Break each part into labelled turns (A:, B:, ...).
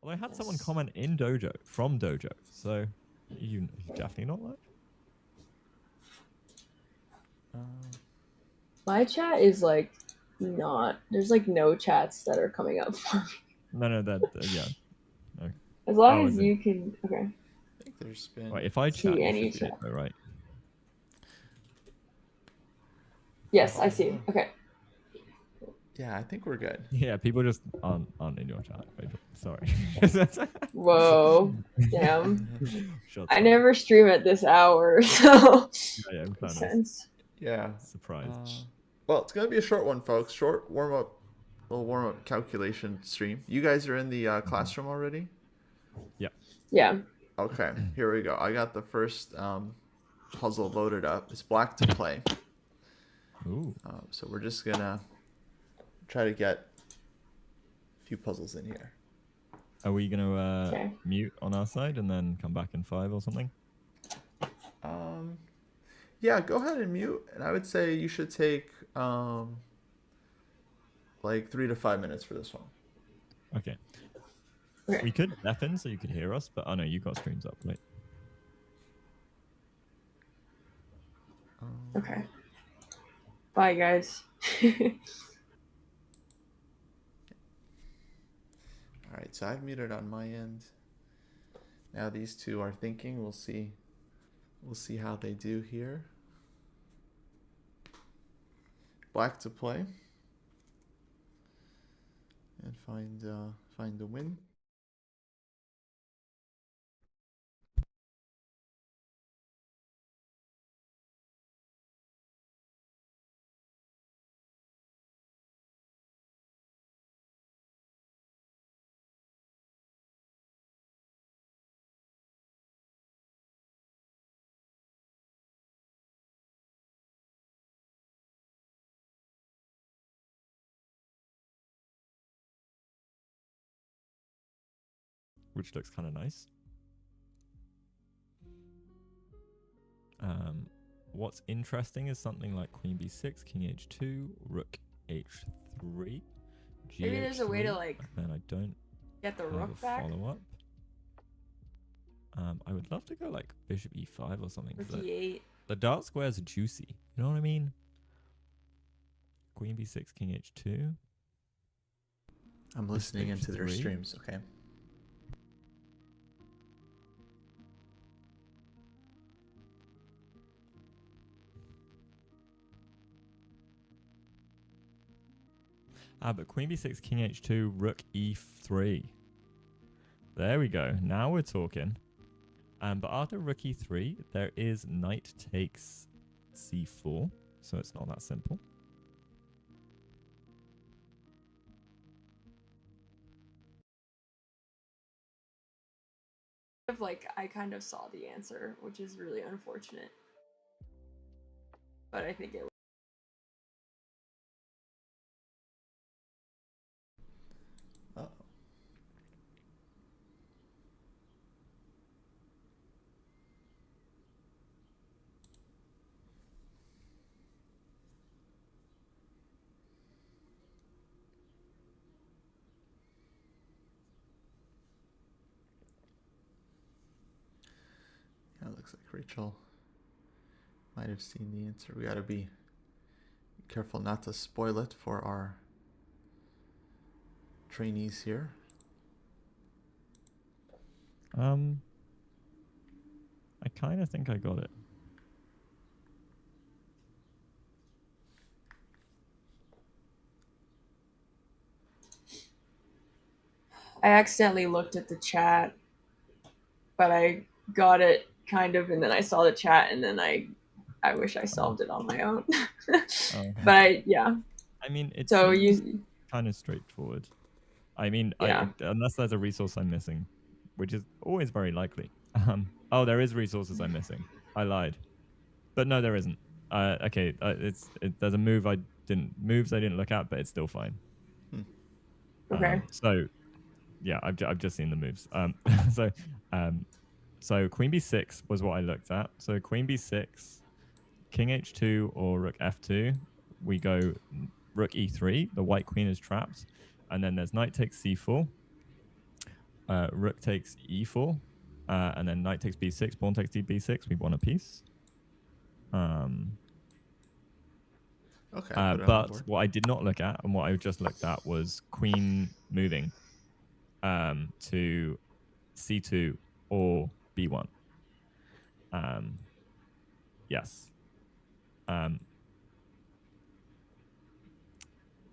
A: Well, I had someone comment in Dojo from Dojo, so you definitely not live.
B: My chat is like not. There's like no chats that are coming up for me.
A: No, that yeah. Okay.
B: As long as you can. Okay.
C: I think there's been.
A: Right, if I
B: See
A: chat, you
B: any
A: should see it
B: chat.
A: though, right?
B: Yes, I see. Okay.
C: Yeah, I think we're good.
A: Yeah, people just aren't in your chat. Rachel. Sorry.
B: Whoa. Damn.
A: Shots
B: I
A: fired.
B: never stream at this hour, so
A: Yeah, in
B: makes
A: fairness.
B: sense.
C: Yeah.
A: Surprised.
C: Well, it's gonna be a short one, folks. Short warm up, little warm up calculation stream. You guys are in the classroom already?
A: Yeah.
B: Yeah.
C: Okay, here we go. I got the first puzzle loaded up. It's black to play.
A: Ooh.
C: So we're just gonna try to get a few puzzles in here.
A: Are we gonna
B: Okay.
A: mute on our side and then come back in 5 or something?
C: Yeah, go ahead and mute, and I would say you should take like 3 to 5 minutes for this one.
A: Okay.
B: Okay.
A: We could deafen so you could hear us, but oh no, you got streams up, right?
B: Okay. Bye, guys.
C: All right, so I've muted on my end. Now these two are thinking. We'll see how they do here. Black to play. And find the win.
A: Which looks kind of nice. What's interesting is something like Queen B6, King H2, Rook H3, G
B: Maybe there's a way to like.
A: Then I don't
B: get the
A: have
B: rook
A: a
B: back.
A: follow up. I would love to go like Bishop E5 or something.
B: Rook E8.
A: The dark squares are juicy. You know what I mean? Queen B6, King H2.
C: I'm listening into their streams, okay?
A: But Queen B6, King H2, Rook E3. There we go. Now we're talking. But after Rook E3, there is Knight takes C4. So it's not that simple.
B: Like I kind of saw the answer, which is really unfortunate. But I think it.
C: Yeah, it looks like Rachel might have seen the answer. We gotta be careful not to spoil it for our trainees here.
A: I kind of think I got it.
B: I accidentally looked at the chat, but I got it kind of, and then I saw the chat, and then I wish I solved it on my own. But yeah.
A: I mean, it's
B: so
A: kind of straightforward. I mean,
B: yeah.
A: Unless there's a resource I'm missing, which is always very likely. Oh, there is resources I'm missing. I lied, but no, there isn't. Okay, there's a moves I didn't look at, but it's still fine.
B: Okay.
A: So, yeah, I've just seen the moves. So Queen B6 was what I looked at. So Queen B6, King H2 or Rook F2. We go Rook E3. The white queen is trapped, and then there's Knight takes C4. rook takes e4, and then knight takes b6, pawn takes b6. We won a piece.
C: Okay, I put it on the
A: but
C: board.
A: what I did not look at, and what I just looked at, was queen moving to c2 or b1. Yes.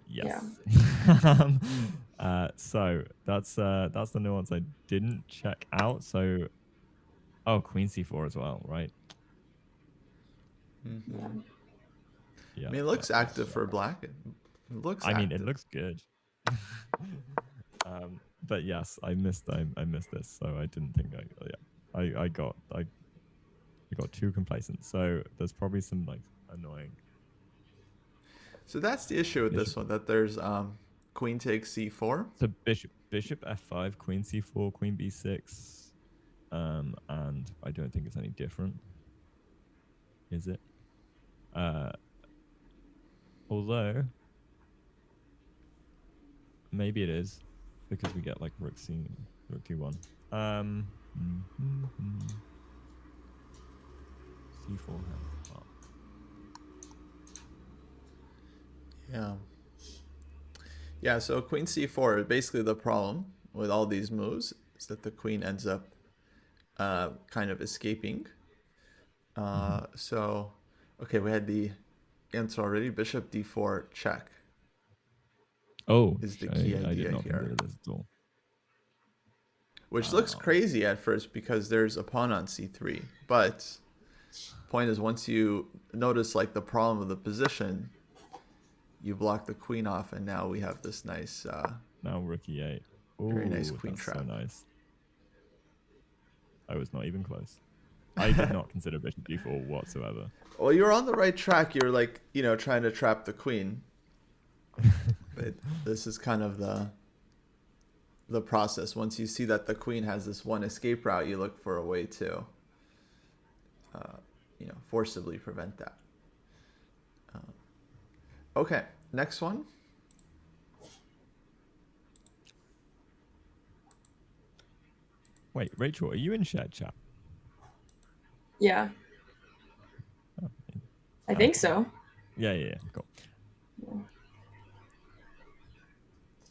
A: Yes.
B: Yeah.
A: So that's the nuance I didn't check out. So, queen c4 as well, right?
C: Mm-hmm.
A: Yeah.
C: I mean, it looks active for black. It looks
A: I mean,
C: active.
A: it looks good. But yes, I missed this, so I didn't think I got too complacent. So there's probably some like annoying.
C: So that's the issue with this one, that there's queen takes c4.
A: So bishop f5, queen c4, queen b6, and I don't think it's any different, is it? Although maybe it is, because we get like rook d1. c4 hand. Oh.
C: Yeah. Yeah, so queen c4, basically the problem with all these moves is that the queen ends up kind of escaping. So, okay, we had the answer already. Bishop d4 check.
A: Oh,
C: is the key
A: I did
C: idea
A: not
C: here.
A: consider this at all.
C: Which looks crazy at first because there's a pawn on c3. But point is, once you notice like the problem of the position, you block the queen off, and now we have this nice
A: now rook e8. Ooh,
C: very nice queen
A: that's
C: trap.
A: so nice. I was not even close. I did not consider bishop d4 whatsoever.
C: Well, you're on the right track. You're like, trying to trap the queen. But this is kind of the process. Once you see that the queen has this one escape route, you look for a way to forcibly prevent that. Okay, next one.
A: Wait, Rachel, are you in shared chat?
B: Yeah.
A: Oh,
B: I think so.
A: Yeah, cool.
B: Yeah.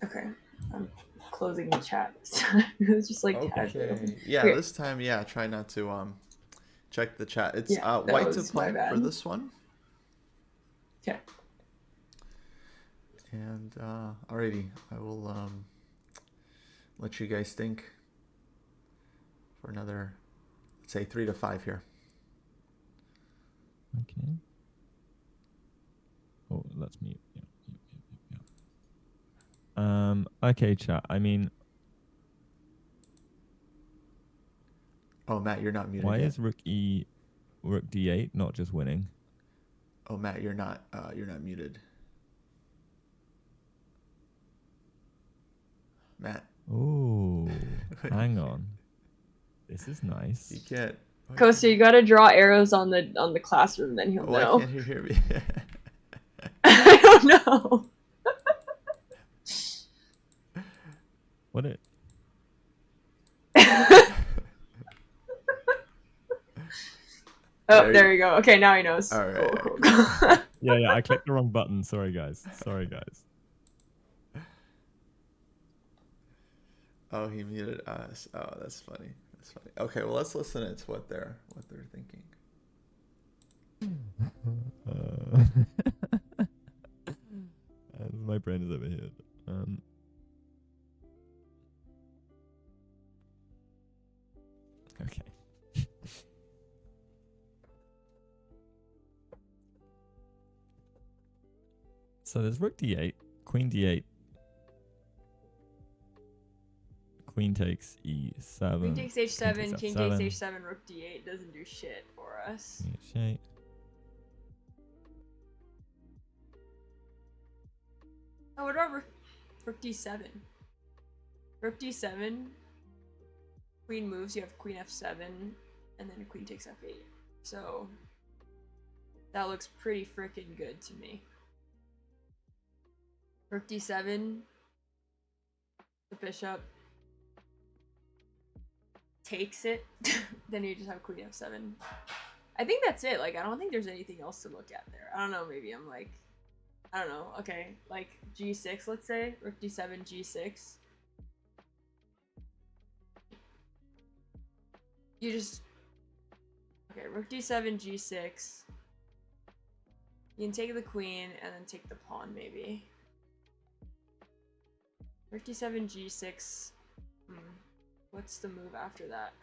B: Okay, I'm closing the chat. It was just like casually open.
C: Yeah,
B: okay.
C: this time, try not to check the chat. It's
B: Yeah,
C: white to play for this one.
B: Okay.
C: And alrighty, I will let you guys think for another, let's say 3 to 5 here.
A: Okay. Oh, let's mute. Yeah. Okay, chat. I mean,
C: oh, Matt, you're not muted.
A: Why
C: yet.
A: is rook d8 not just winning?
C: Oh, Matt, you're not muted. Matt.
A: Oh, hang on. This is nice.
C: You can't.
B: Kostya, you gotta draw arrows on the classroom, then he'll know.
C: Why can't you hear me?
B: I don't know.
A: What it?
B: Oh, there you go. Okay, now he knows.
C: All right.
B: Cool.
A: Yeah, I clicked the wrong button. Sorry, guys.
C: Oh, he muted us. Oh, that's funny. Okay, well, let's listen to what they're thinking.
A: My brain is over here. Okay. So there's rook d8, queen d8, queen takes e7.
B: Queen takes h7, king takes h7, rook d8 doesn't do shit for us.
A: H8.
B: Oh, what about rook d7? Rook d7, queen moves, you have queen f7, and then queen takes f8. So that looks pretty freaking good to me. Rook d7, the bishop, takes it, then you just have queen f7. I think that's it. Like, I don't think there's anything else to look at there. I don't know, maybe I'm like, I don't know. Okay, like g6, let's say. Rook d7, g6. You just... Okay, rook d7, g6. You can take the queen and then take the pawn, maybe. Rook d7, g6. What's the move after that?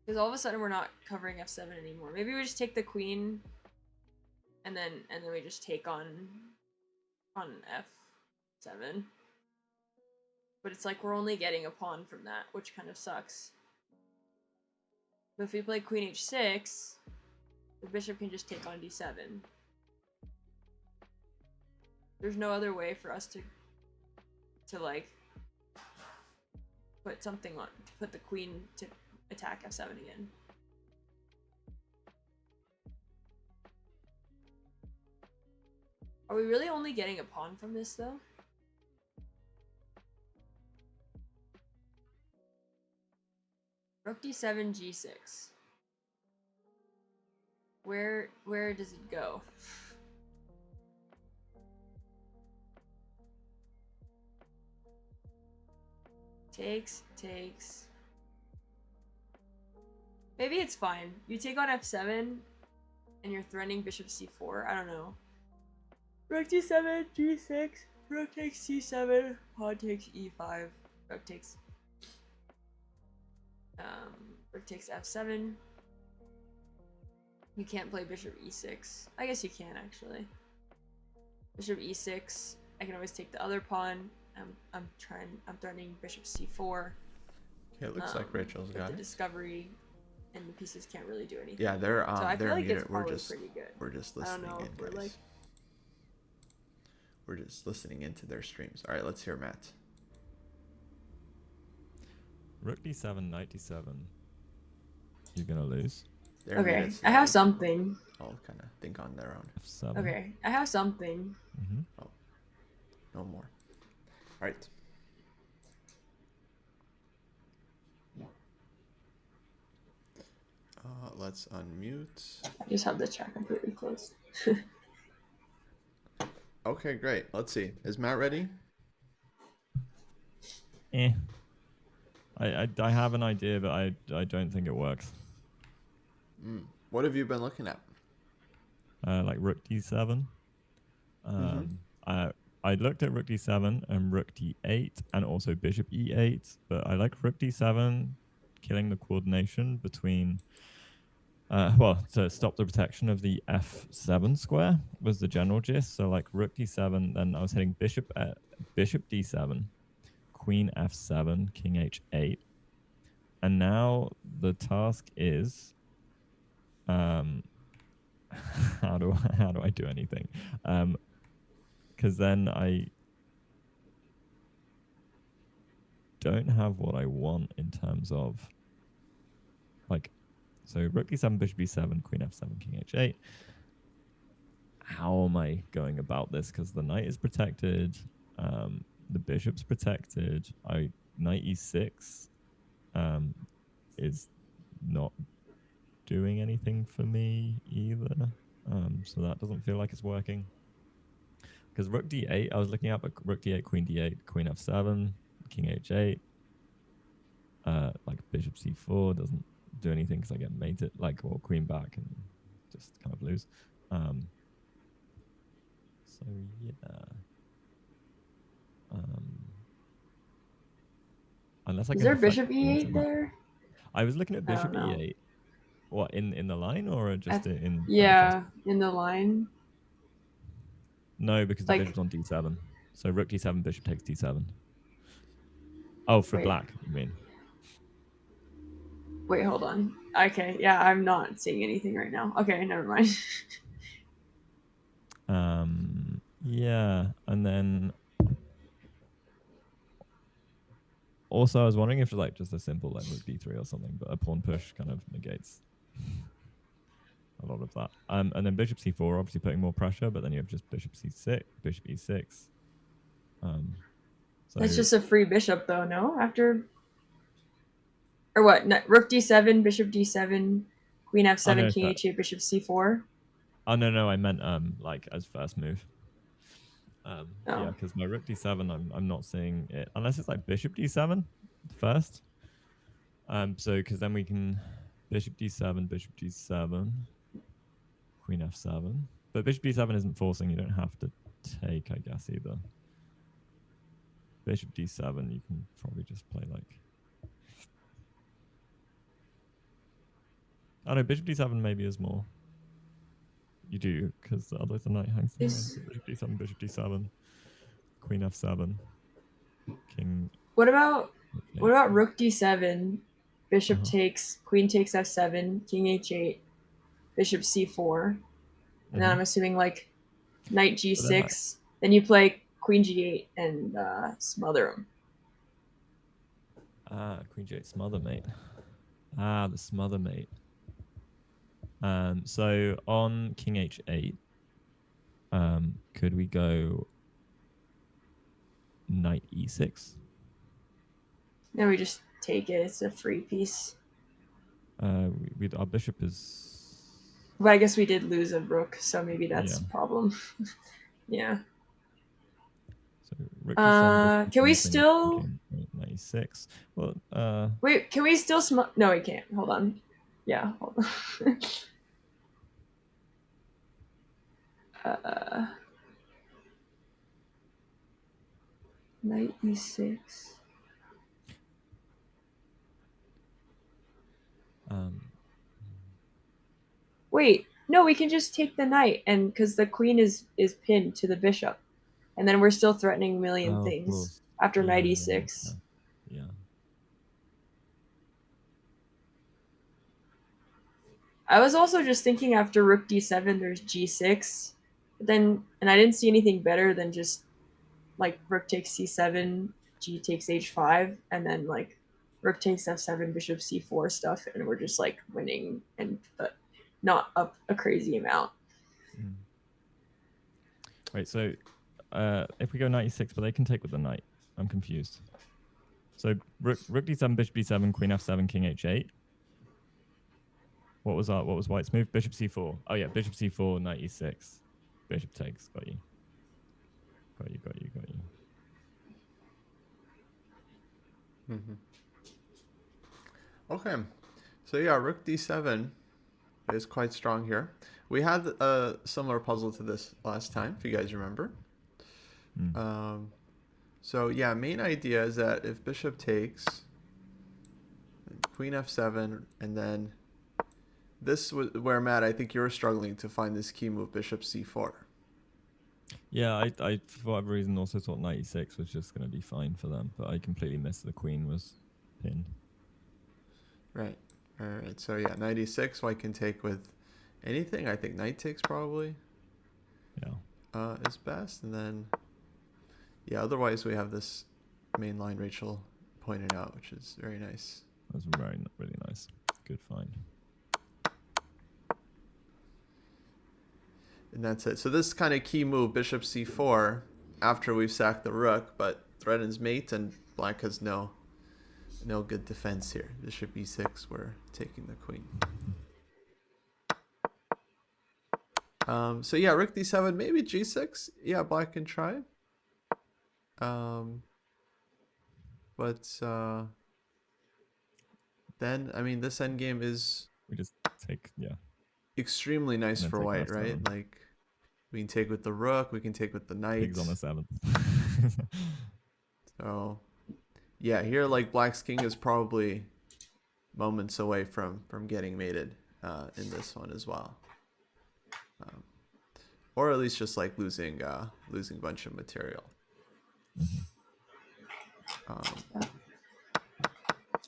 B: Because all of a sudden we're not covering f7 anymore. Maybe we just take the queen, and then we just take on f7. But it's like we're only getting a pawn from that, which kind of sucks. But if we play queen h6, the bishop can just take on d7. There's no other way for us to like put something on, to put the queen to attack f7 again. Are we really only getting a pawn from this though? Rook d7, g6. Where does it go? Takes. Maybe it's fine. You take on f7 and you're threatening bishop c4. I don't know. Rook d7, g6. Rook takes c7. Pawn takes e5. Rook takes f7. You can't play bishop e6. I guess you can actually. Bishop e6. I can always take the other pawn. I'm threatening bishop c4.
C: Okay, it looks like Rachel's got
B: the
C: it.
B: Discovery, and the pieces can't really do anything.
C: Yeah, they're
B: so I feel like
C: muted.
B: it's probably pretty good.
C: We're just listening
B: I don't know
C: in,
B: if we're
C: guys.
B: like...
C: We're just listening into their streams. All right, let's hear Matt.
A: Rook d7, knight d7. You're gonna lose.
C: They're
B: Okay,
C: muted, so
B: I have something.
C: I'll kind of think on their own.
A: f7.
B: Okay, I have something.
C: Oh, no more. All right. Let's unmute.
B: I just have the chat completely closed.
C: Okay, great. Let's see. Is Matt ready?
A: I have an idea, but I don't think it works.
C: What have you been looking at?
A: Like rook d7. I looked at rook d7 and rook d8 and also bishop e8, but I like rook d7 killing the coordination between well, to stop the protection of the f7 square was the general gist. So like rook d7, then I was hitting bishop d7, queen f7, king h8, and now the task is how do I do anything? Because then I don't have what I want in terms of like. So rook d7, bishop b7, queen f7, king h8. How am I going about this? Because the knight is protected, the bishop's protected. Knight e6 is not doing anything for me either. So that doesn't feel like it's working. Because rook d8, I was looking at, but rook d8, queen f7, king h8. Like bishop c4 doesn't do anything because I get mated, like, or queen back and just kind of lose. So yeah. Unless I
B: Is
A: can
B: there
A: deflect
B: bishop
A: queens
B: e8
A: in that.
B: there?
A: I was looking at
B: I
A: bishop
B: don't know.
A: e8. What, in the line or just in?
B: Yeah, in the line.
A: No, because the
B: Like,
A: bishop's on d7. So rook d7, bishop takes d7. Oh, for
B: wait.
A: black, you mean?
B: Wait, hold on. Okay, yeah, I'm not seeing anything right now. Okay, never mind.
A: Yeah, and then also I was wondering if like just a simple like rook d3 or something, but a pawn push kind of negates a lot of that. And then bishop c4, obviously putting more pressure, but then you have just bishop c6, bishop e6. So
B: That's just a free bishop, though, no? After... Or what? Rook d7, bishop d7, queen f7, king h8, bishop c4?
A: Oh, no, I meant like as first move. Yeah, because my rook d7, I'm not seeing it unless it's like bishop d7 first. So because then we can bishop d7, queen f7. But bishop d7 isn't forcing. You don't have to take, I guess, either. Bishop d7, you can probably just play like... Oh no, bishop d7 maybe is more. You do, because otherwise the knight hangs there. So bishop d7, queen f7, king...
B: What about rook d7, bishop takes, queen takes f7, king h8, bishop c4, and then I'm assuming like knight g6, then you play queen g8 and smother him.
A: Queen g8 smother mate. The smother mate. So on king h8, could we go knight e6?
B: No, we just take it. It's a free piece.
A: Our bishop is...
B: But I guess we did lose a rook, so maybe that's a problem. Yeah.
A: So rook d7,
B: can we still...
A: Knight e6. Well,
B: wait, can we still No, we can't. Hold on. Yeah, hold on. Knight e6. Wait, no, we can just take the knight, and because the queen is pinned to the bishop, and then we're still threatening a million things after knight e6.
A: Yeah.
B: I was also just thinking after rook d7, there's g6, but then, and I didn't see anything better than just like rook takes c7, g takes h5, and then like rook takes f7, bishop c4 stuff, and we're just like winning, and but not up a crazy amount.
A: Wait, so if we go knight e6, but they can take with the knight. I'm confused. So rook d7, bishop d7, queen f7, king h8. What was white's move? Bishop c4. Oh yeah, bishop c4, knight e6. Bishop takes. Got you.
C: Mm-hmm. Okay. So yeah, rook d7 is quite strong here. We had a similar puzzle to this last time, if you guys remember. So yeah, main idea is that if bishop takes, queen f7, and then this was where, Matt, I think you were struggling to find this key move, bishop c4.
A: Yeah, I for whatever reason also thought knight e6 was just going to be fine for them, but I completely missed the queen was pinned.
C: Right. All right. So yeah, knight e6, white can take with anything. I think knight takes probably.
A: Yeah.
C: Is best, and then yeah. Otherwise, we have this main line Rachel pointed out, which is very nice.
A: That's really nice. Good find.
C: And that's it. So this kind of key move, bishop c4, after we've sacked the rook, but threatens mate, and black has no good defense here. Bishop e6, we're taking the queen. So yeah, rook d7, maybe g6. Yeah, black can try. But then, I mean, this endgame is...
A: We just take, yeah.
C: Extremely nice for white, right? Like, we can take with the rook, we can take with the knight.
A: Pigs on the 7th.
C: So, yeah, here, like, black's king is probably moments away from getting mated in this one as well. Or at least just, like, losing a bunch of material.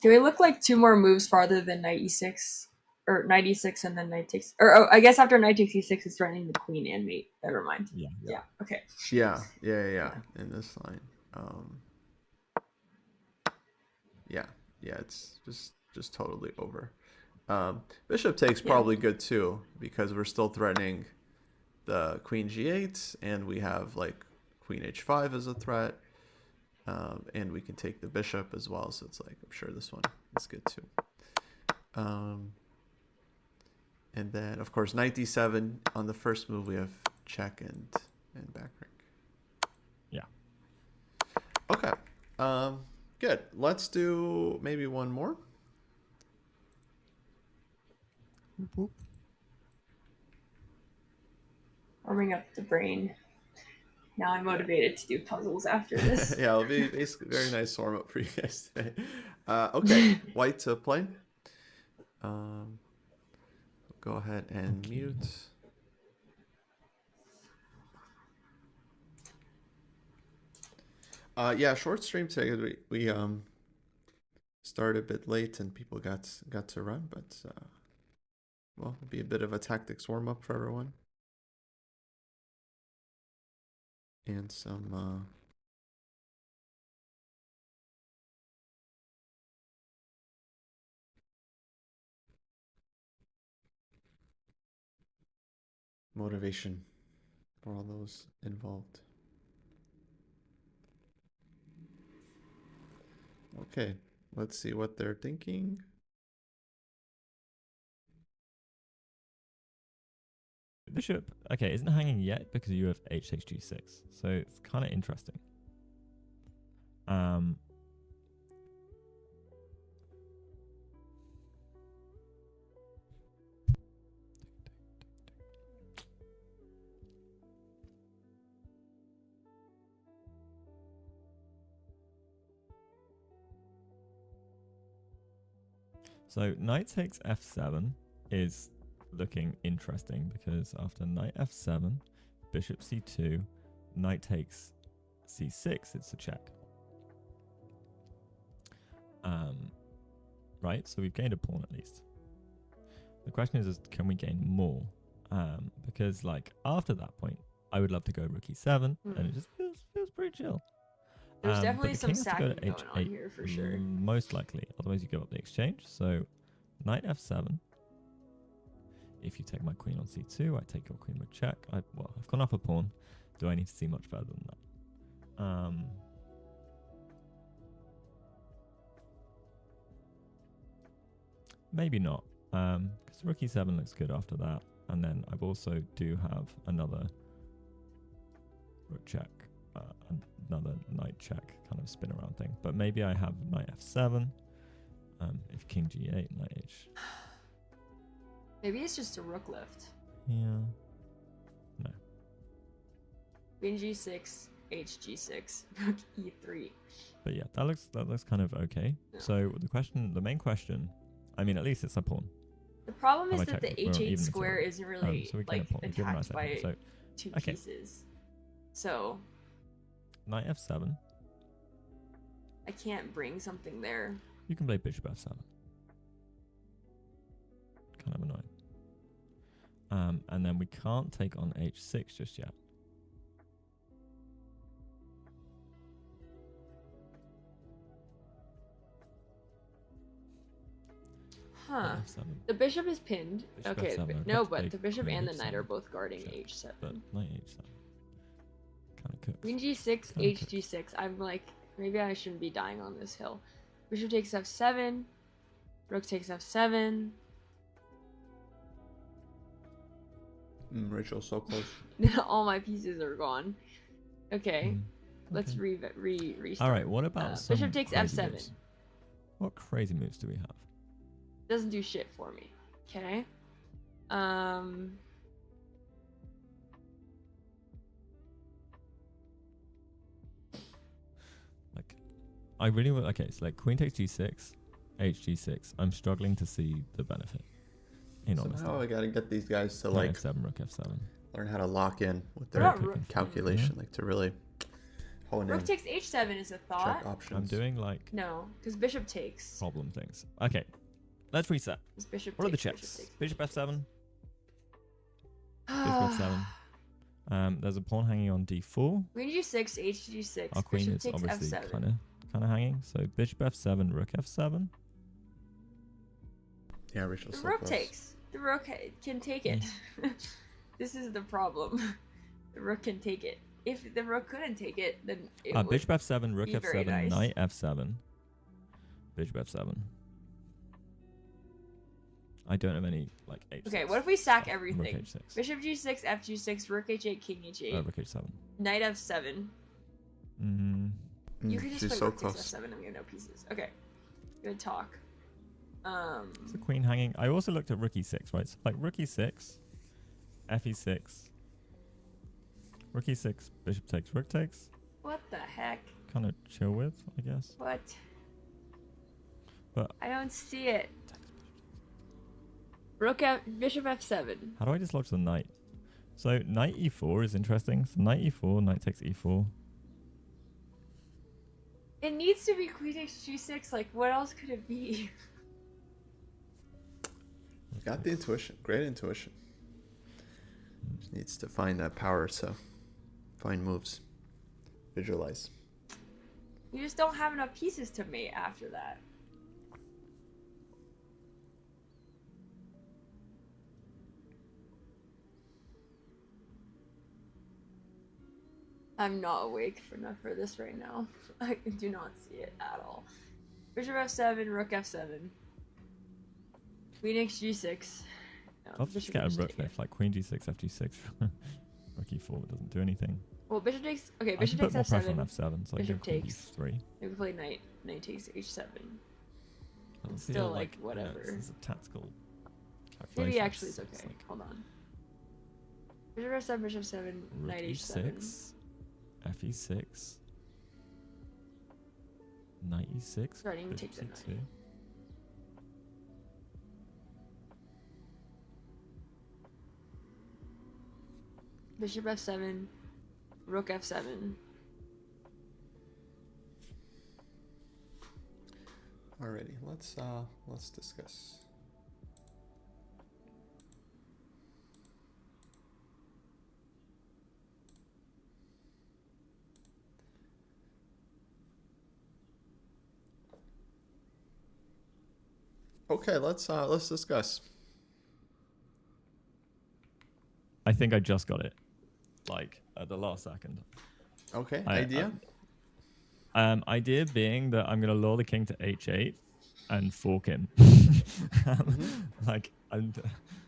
B: Can we look like 2 more moves farther than knight e6? Or knight e6 and then knight takes... Or I guess after knight takes e6, it's threatening the queen and mate. Never mind. Yeah. Okay.
C: Yeah. In this line. Yeah, it's just totally over. Bishop takes
B: Yeah.
C: probably good too, because we're still threatening the queen g8, and we have like queen h5 as a threat, and we can take the bishop as well. So it's like, I'm sure this one is good too. And then of course knight d7 on the first move. We have check and back rank.
A: Yeah.
C: Okay. Good. Let's do maybe one more.
B: Warming up the brain. Now I'm motivated to do puzzles after this.
C: Yeah, it'll be basically very nice warm up for you guys today. Okay, white to play. Go ahead and mute. Yeah, short stream today. We started a bit late and people got to run, but well, it'll be a bit of a tactics warm up for everyone, and some motivation for all those involved. Okay, let's see what they're thinking.
A: Bishop, okay, isn't hanging yet because you have hg6, so it's kind of interesting. So knight takes f7 is looking interesting because after knight f7, bishop c2, knight takes c6, it's a check. Right, so we've gained a pawn at least. The question is can we gain more? Because like after that point, I would love to go rook e7, and it just feels pretty chill.
B: There's
A: But
B: definitely
A: the
B: some
A: king has to go
B: sacking
A: to
B: going on here for sure.
A: Most likely, otherwise you give up the exchange. So knight f7. If you take my queen on c2, I take your queen with check. I've gone up a pawn. Do I need to see much further than that? Maybe not, because rook e7 looks good after that, and then I've also do have another rook check, another knight check kind of spin around thing. But maybe I have knight f7. If king g8, knight h.
B: Maybe it's just a rook lift.
A: Yeah. No.
B: Queen g6, hg6, rook e3.
A: But yeah, that looks kind of okay.
B: No.
A: So the main question, I mean, at least it's a pawn.
B: The problem
A: Have
B: is
A: I
B: that the
A: checked? We're on
B: h8
A: even
B: square
A: material.
B: isn't really
A: So we gain
B: like
A: a pawn. Give a nice
B: attacked by
A: second. So
B: two
A: okay.
B: pieces. So
A: Knight f7.
B: I can't bring something there.
A: You can play bishop f7. Kind of annoying. And then we can't take on h6 just yet.
B: Huh.
A: F7.
B: The bishop is pinned.
A: Bishop
B: okay,
A: F7,
B: no,
A: rook
B: but
A: take,
B: the bishop
A: queen
B: and the
A: H7,
B: knight are both guarding
A: check.
B: h7.
A: But knight h7. Kind of cooks.
B: Queen g6,
A: Kinda cooks.
B: hg6. I'm like, maybe I shouldn't be dying on this hill. Bishop takes f7. Rook takes f7.
C: Rachel's so close.
B: All my pieces are gone. Okay, let's
A: Okay.
B: restart.
A: All right, what about some
B: bishop takes
A: crazy
B: f7.
A: moves? What crazy moves do we have?
B: Doesn't do shit for me. Okay.
A: Like, I really want. Okay, so like queen takes g6, hg6. I'm struggling to see the benefit. In honesty.
C: Somehow I gotta get these guys to
A: Knight
C: like
A: f7, rook f7.
C: learn how to lock in with
B: What
C: their
B: about rook?
C: calculation, like to really hone
B: Rook
C: in,
B: takes h7 is a thought.
C: check options.
A: I'm doing like
B: No, because bishop takes.
A: problem things. Okay, let's reset.
B: Because bishop
A: What are the
B: takes,
A: checks? Bishop f7. Bishop
B: f7.
A: f7. There's a pawn hanging on d4.
B: Queen g6, hg6.
A: Our queen
B: bishop
A: is
B: takes
A: obviously
B: f7.
A: kind of hanging. So bishop f7, rook f7.
C: Yeah, Rachel's
B: The
C: so
B: rook
C: close.
B: takes. The rook can take it. This is the problem. The rook can take it. If the rook couldn't take it, then it would
A: Bishop f7, rook
B: be very
A: f7,
B: nice.
A: knight f7, bishop f7. I don't have any like h6.
B: Okay, what if we sack
A: stuff.
B: everything?
A: Rook h6.
B: Bishop g6, f g6, rook h8, king h8,
A: Rook h7.
B: knight f7. You can just
C: She's
B: play
C: so
B: rook
C: close.
B: takes f7 and we have no pieces. Okay, good talk.
A: Is the queen hanging? I also looked at rook e6, right? So like rook e6, f e6, rook e6, bishop takes, rook takes.
B: What the heck?
A: Kind of chill with, I guess.
B: What?
A: But
B: I don't see it. Bishop f7.
A: how do I dislodge the knight? So knight e4 is interesting. So knight e4, knight takes e4.
B: It needs to be queen h6. Like, what else could it be?
C: Got the intuition. Great intuition. Just needs to find that power, so find moves. Visualize.
B: You just don't have enough pieces to mate after that. I'm not awake enough for this right now. I do not see it at all. Bishop f7, rook f7. Queen h6. No,
A: I'll just get a rook left, like queen g6, f g6. Rook e4 doesn't do anything.
B: Well, bishop takes. Okay,
A: I
B: bishop
A: should
B: takes
A: put more pressure
B: f7.
A: on f7, so I go
B: Bishop
A: queen
B: takes.
A: e3.
B: Maybe play knight. Knight takes h7.
A: Doesn't
B: It's
A: feel
B: still like whatever.
A: This is a tactical
B: Maybe
A: calculation.
B: actually it's okay.
A: It's like
B: Hold on. Bishop f7, bishop 7,
A: rook
B: knight h7.
A: e6, f e6, knight e6,
B: Starting to take
A: bishop
B: the
A: c2.
B: Bishop f7, rook f7.
C: Alrighty, let's discuss. Okay, let's discuss.
A: I think I just got it, like at the last second.
C: Okay, idea.
A: Idea being that I'm gonna lure the king to h8 and fork him. Like,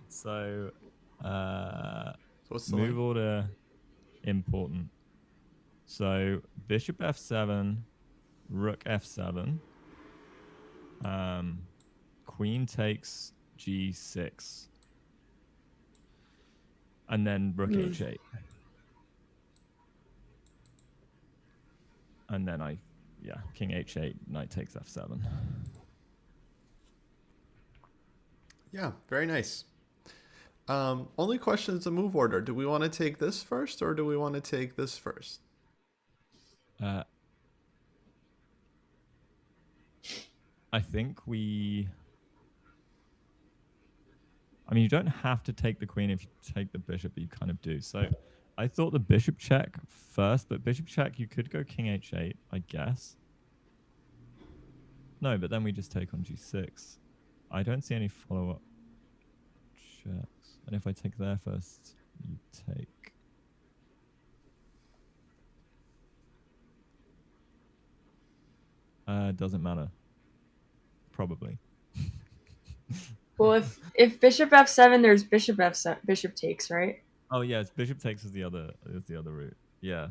A: so
C: What's the
A: move
C: line?
A: order important. So bishop f7, rook f7, queen takes g6, and then rook h8, and then king h8, knight takes f7.
C: Yeah, very nice. Only question is the move order. Do we want to take this first or do we want to take this first?
A: I think I mean, you don't have to take the queen if you take the bishop, but you kind of do. So I thought the bishop check first, but bishop check, you could go king h8, I guess. No, but then we just take on g6. I don't see any follow-up checks. And if I take there first, you take. Doesn't matter. Probably.
B: Well, if bishop f7, there's bishop f7, bishop takes, right?
A: Oh yeah, it's bishop takes is the other route. Yeah.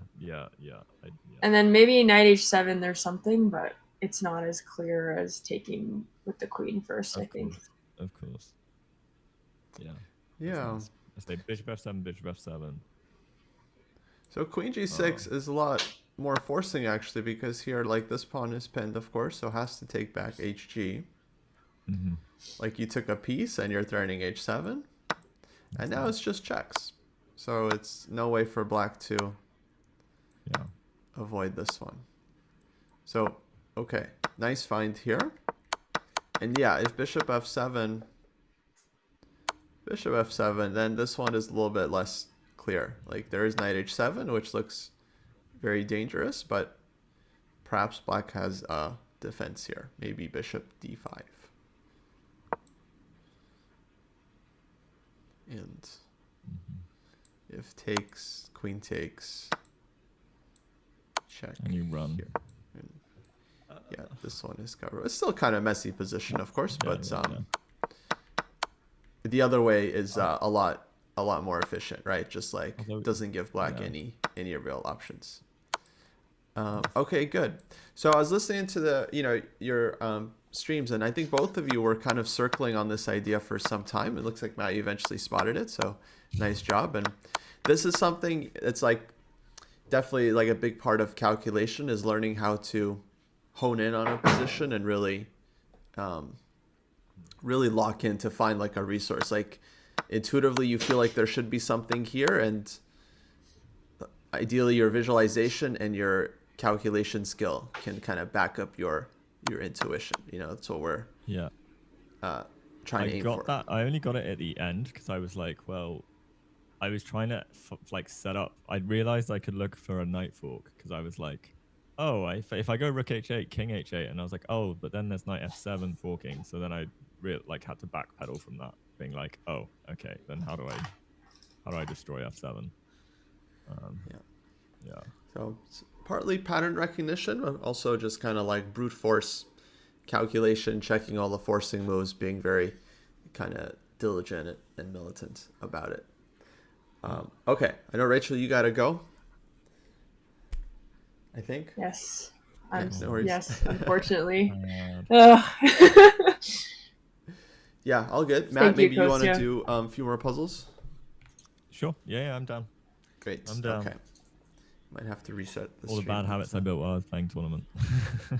B: And then maybe knight h7, there's something, but it's not as clear as taking with the queen first, I think.
A: Of course. Yeah.
C: Yeah.
A: Nice. I say bishop f7, bishop f7.
C: So queen g6 is a lot more forcing actually, because here like this pawn is pinned, of course, so has to take back hg.
A: Mm-hmm.
C: Like you took a piece and you're threatening h7, and now it's just checks. So it's no way for black to avoid this one. So, okay, nice find here. And yeah, if bishop f7, then this one is a little bit less clear. Like there is knight h7, which looks very dangerous, but perhaps black has a defense here. Maybe bishop d5. And if takes, queen takes, check.
A: And you run.
C: Here. And yeah, this one is covered. It's still kind of a messy position, of course, but the other way is a lot more efficient, right? Just like doesn't give black any real options. Okay, good. So I was listening to your streams, and I think both of you were kind of circling on this idea for some time. It looks like Matt, you eventually spotted it, so nice job. And this is something that's like definitely like a big part of calculation, is learning how to hone in on a position and really lock in to find like a resource. Like intuitively you feel like there should be something here, and ideally your visualization and your calculation skill can kind of back up your intuition. That's what we're trying to aim for.
A: That. I only got it at the end because I was like, well, I was trying to like set up. I realized I could look for a knight fork because I was like, oh, if I go rook h8, king h8, and I was like, oh, but then there's knight f7 forking. So then I had to backpedal from that, being like, oh, okay, then how do I destroy f7?
C: So it's partly pattern recognition, but also just kind of like brute force calculation, checking all the forcing moves, being very kind of diligent and militant about it. Okay, I know, Rachel, you got to go, I think.
B: Yes.
C: No worries.
B: Yes, unfortunately.
C: Yeah, all good. Matt, maybe you want to do a few more puzzles?
A: Sure. Yeah, I'm down.
C: Great.
A: I'm down.
C: Okay. Might have to reset the
A: all the bad habits I built while I was playing tournament.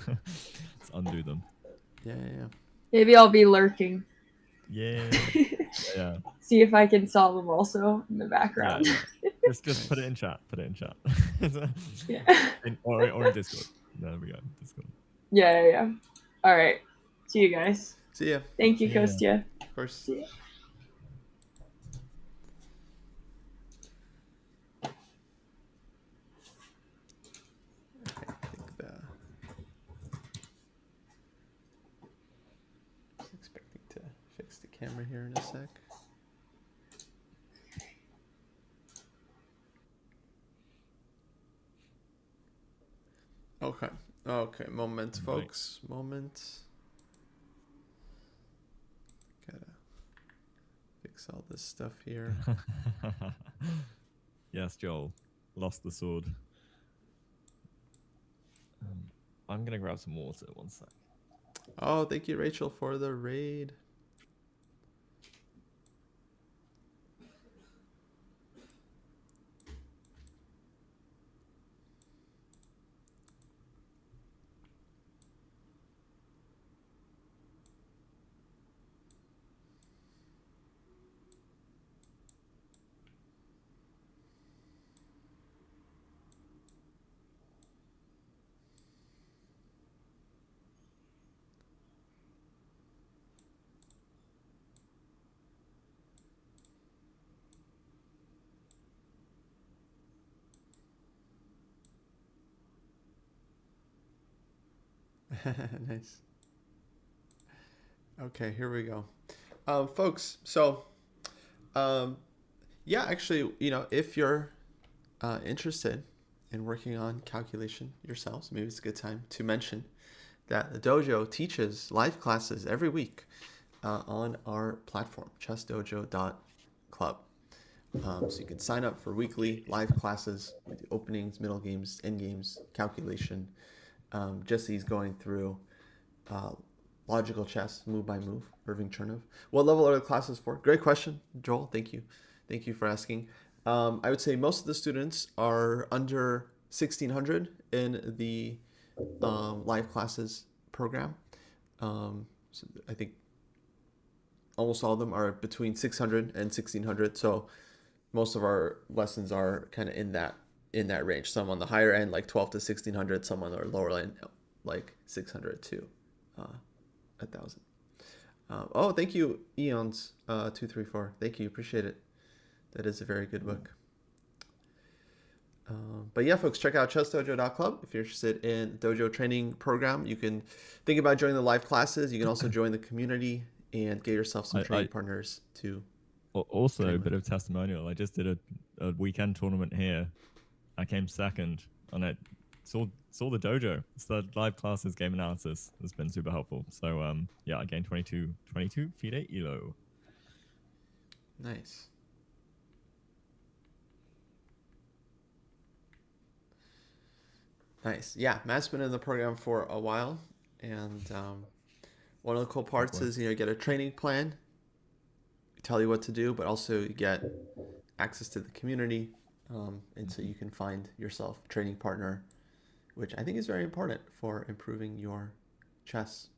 A: Let's undo them.
C: Yeah.
B: Maybe I'll be lurking.
A: Yeah.
B: See if I can solve them also in the background.
A: Yeah. Just put it in chat.
B: Yeah.
A: Or in Discord. There we go. Discord.
B: Yeah. All right. See you guys.
C: See ya.
B: Thank you, Kostya.
C: Of course.
B: See ya.
C: Expecting to fix the camera here in a sec. Okay, moment, folks. Moment. Gotta fix all this stuff here.
A: Yes, Joel. Lost the sword. I'm gonna grab some water. One sec.
C: Oh, thank you, Rachel, for the raid. Nice. Okay, here we go. Folks, so yeah, actually, if you're interested in working on calculation yourselves, maybe it's a good time to mention that the dojo teaches live classes every week on our platform, ChessDojo.club. So you can sign up for weekly live classes with the openings, middle games, end games, calculation. Jesse's going through logical chess, move by move, Irving Chernov. What level are the classes for? Great question, Joel. Thank you. Thank you for asking. I would say most of the students are under 1600 in the live classes program. So I think almost all of them are between 600 and 1600. So most of our lessons are kind of in that range. Some on the higher end, like 12 to 1600. Some on the lower end, like 600 to 1000. Oh, thank you, Eons 234. Thank you, appreciate it. That is a very good book. But yeah, folks, check out ChessDojo.club if you're interested in dojo training program. You can think about joining the live classes. You can also join the community and get yourself some training partners to
A: Also, a bit of testimonial. I just did a weekend tournament here. I came second, and I saw the dojo. It's the live classes game analysis has been super helpful. So yeah, I gained 22 feet 8 elo.
C: Nice. Nice. Yeah, Matt's been in the program for a while, and one of the cool parts is you get a training plan, tell you what to do, but also you get access to the community, and so you can find yourself a training partner, which I think is very important for improving your chess.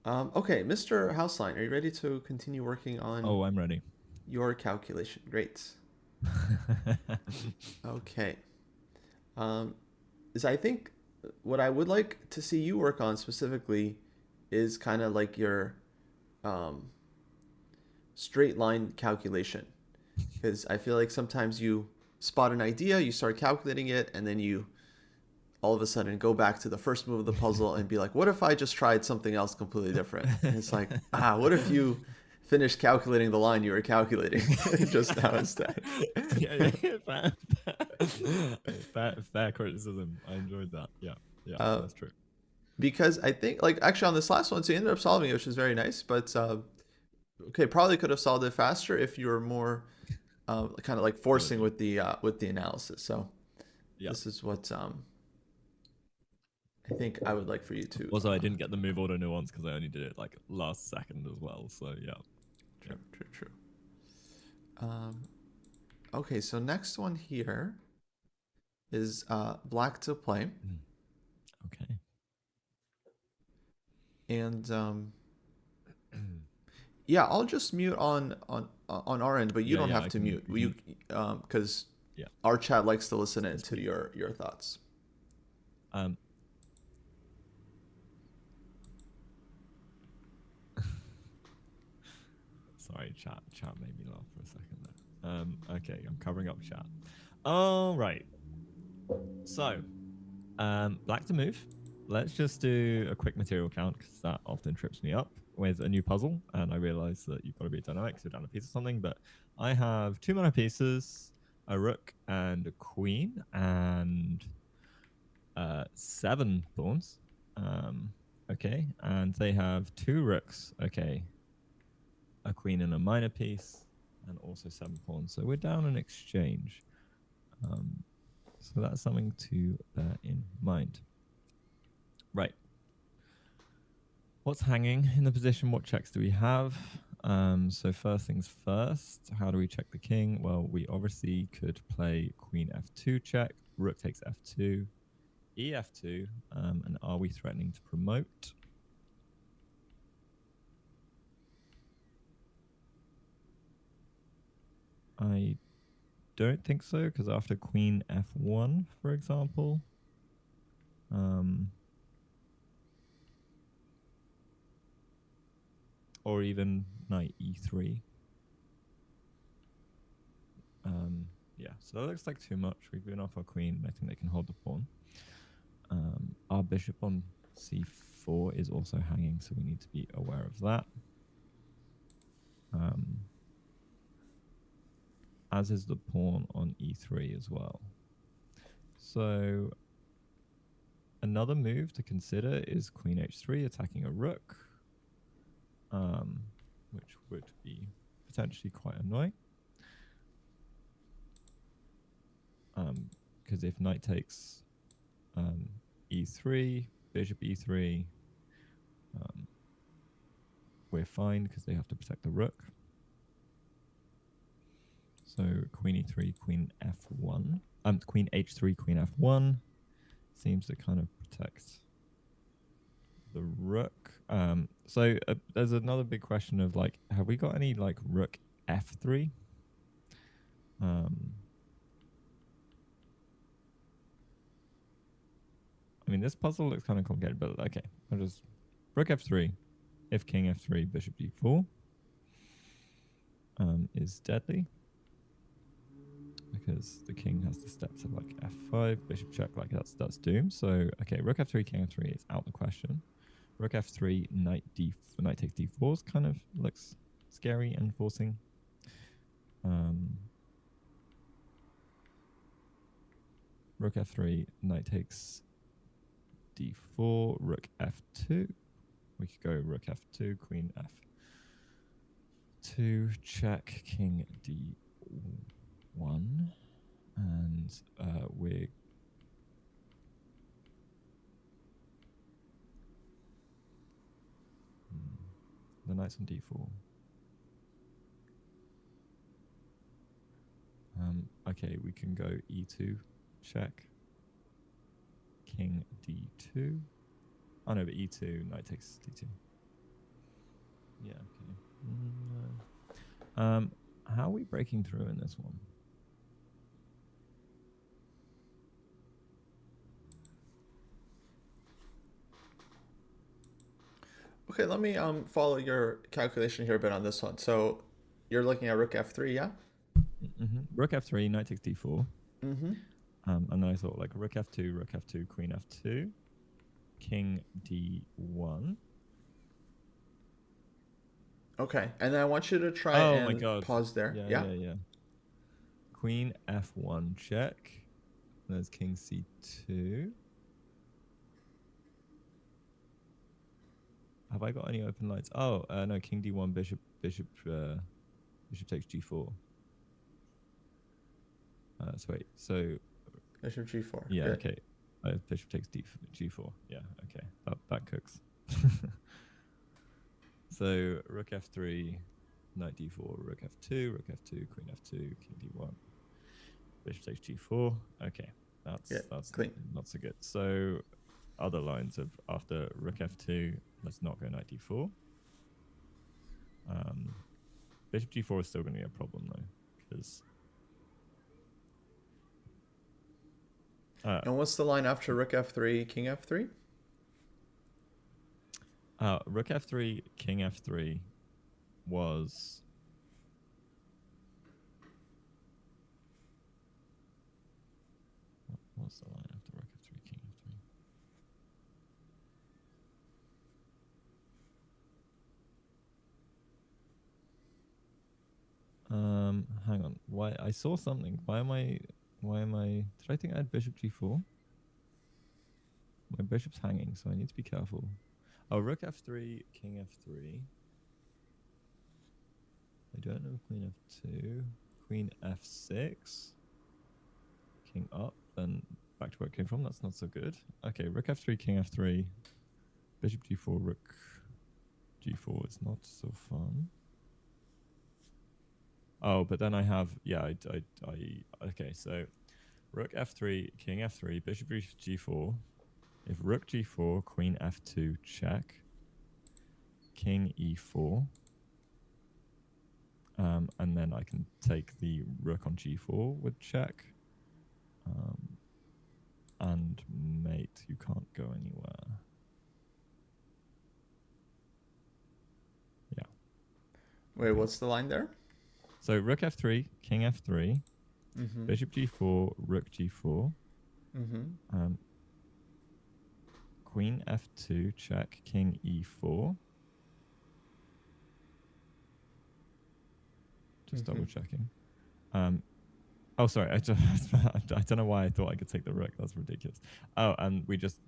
C: Okay, Mr. Houseline, are you ready to continue working on?
A: Oh, I'm ready.
C: Your calculation. Great. Okay. I think what I would like to see you work on specifically is kind of like your straight line calculation, because I feel like sometimes you spot an idea, you start calculating it, and then you all of a sudden go back to the first move of the puzzle and be like, what if I just tried something else completely different? And it's like, what if you finished calculating the line you were calculating just now instead?
A: Fair criticism. I enjoyed that. Yeah, that's true.
C: Because I think, like, actually on this last one, so you ended up solving it, which is very nice, but okay, probably could have solved it faster if you were more kind of like forcing with the analysis. So this is what I think I would like for you to.
A: Also, I didn't get the move order nuance because I only did it like last second as well. So yeah.
C: True. Okay, so next one here is black to play.
A: Okay.
C: And yeah, I'll just mute on our end, but you don't have to mute. You because our chat likes to listen to your thoughts.
A: Sorry, chat made me laugh for a second there. Okay, I'm covering up chat. All right. So, black to move. Let's just do a quick material count because that often trips me up with a new puzzle, and I realize that you've got to be dynamic, so down a piece of something. But I have 2 mana pieces, a rook and a queen, and 7 pawns. Okay, and they have 2 rooks. Okay, a queen and a minor piece, and also 7 pawns. So we're down an exchange. So that's something to bear in mind. Right. What's hanging in the position? What checks do we have? So first things first, how do we check the king? Well, we obviously could play queen f2 check, rook takes f2, ef2, and are we threatening to promote? I don't think so, because after queen f1, for example, or even knight e3. Yeah, so that looks like too much. We've been off our queen. I think they can hold the pawn. Our bishop on c4 is also hanging, so we need to be aware of that. As is the pawn on e3 as well. So another move to consider is queen h3, attacking a rook, which would be potentially quite annoying. Because if knight takes e3, bishop e3, we're fine because they have to protect the rook. So queen e3, queen f1, queen h3, queen f1 seems to kind of protect the rook. So there's another big question of like, have we got any like rook f3? I mean, this puzzle looks kind of complicated, but okay. I'll just rook f3. If king f3, bishop d4 is deadly because the king has the steps of like f5, bishop check, like that's doomed. So okay, rook f3, king f3 is out the question. Rook f3, knight takes d4 kind of looks scary and forcing. rook f3, knight takes d4, rook f2. We could go rook f2, queen f2, check, king d1, and we're the knight's on d4. Okay, we can go e2, check, king d2. Oh no, but e2, knight takes d2. Yeah, okay. How are we breaking through in this one?
C: Okay, let me follow your calculation here a bit on this one. So you're looking at rook f3, yeah?
A: Rook f3, knight takes d4.
C: Mm-hmm.
A: And then I thought like rook f2, queen f2, king d1.
C: Okay, and then I want you to try and pause there.
A: Yeah. Queen f1 check. There's king c2. Have I got any open lines? Oh, no, king d1, bishop takes g4. So wait, so
C: bishop g4.
A: yeah,
C: Good.
A: okay. Bishop takes g4. Yeah, okay, that cooks. So rook f3, knight d4, rook f2, queen f2, king d1, bishop takes g4. Okay, that's
C: clean.
A: not so good. So other lines of after rook f2, let's not go knight d4. Bishop g4 is still going to be a problem though, because.
C: And what's the line after rook f3, king f3?
A: Rook f3, king f3 was. What's the line after rook f3, king f3? Hang on. Why I saw something. Why am I? Did I think I had bishop g4? My bishop's hanging, so I need to be careful. Oh, rook f3, king f3. I don't know queen f2, queen f6, king up, then back to where it came from. That's not so good. Okay, rook f3, king f3, bishop g4, rook g4 is not so fun. Oh, but then I have, okay, so rook f3, king f3, bishop g4. If rook g4, queen f2, check, king e4. And then I can take the rook on g4 with check. And mate, you can't go anywhere. Yeah.
C: Wait, what's the line there?
A: So rook f3, king f3, bishop g4, rook g4, queen f2, check, king e4. Just double checking. Oh, sorry. I don't know why I thought I could take the rook. That's ridiculous. Oh, and we just.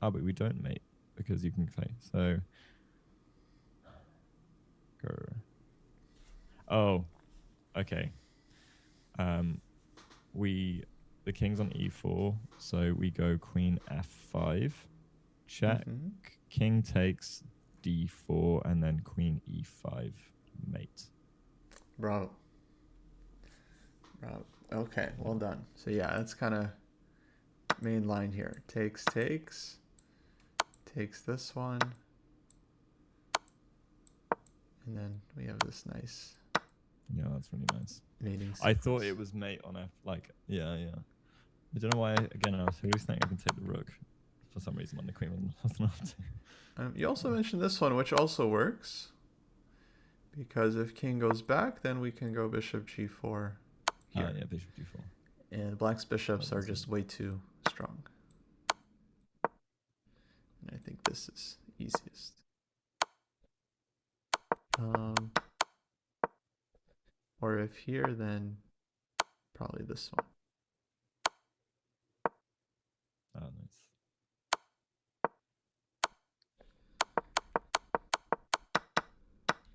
A: Oh, but we don't mate because you can play. So. Go. Oh, okay. The king's on e4, so we go queen f5, check. King takes d4, and then queen e5, mate.
C: Bravo. Okay, well done. So yeah, that's kind of main line here. Takes this one, and then we have this nice.
A: Yeah, that's really nice.
C: Mating sequence.
A: I thought it was mate on f. Yeah. I don't know why. Again, I was hallucinating. I can take the rook for some reason when the queen was not.
C: You also mentioned this one, which also works. Because if king goes back, then we can go bishop g4 here.
A: Yeah, bishop g4.
C: And black's bishops are just way too strong. And I think this is easiest. Or if here, then probably this one.
A: Oh, nice.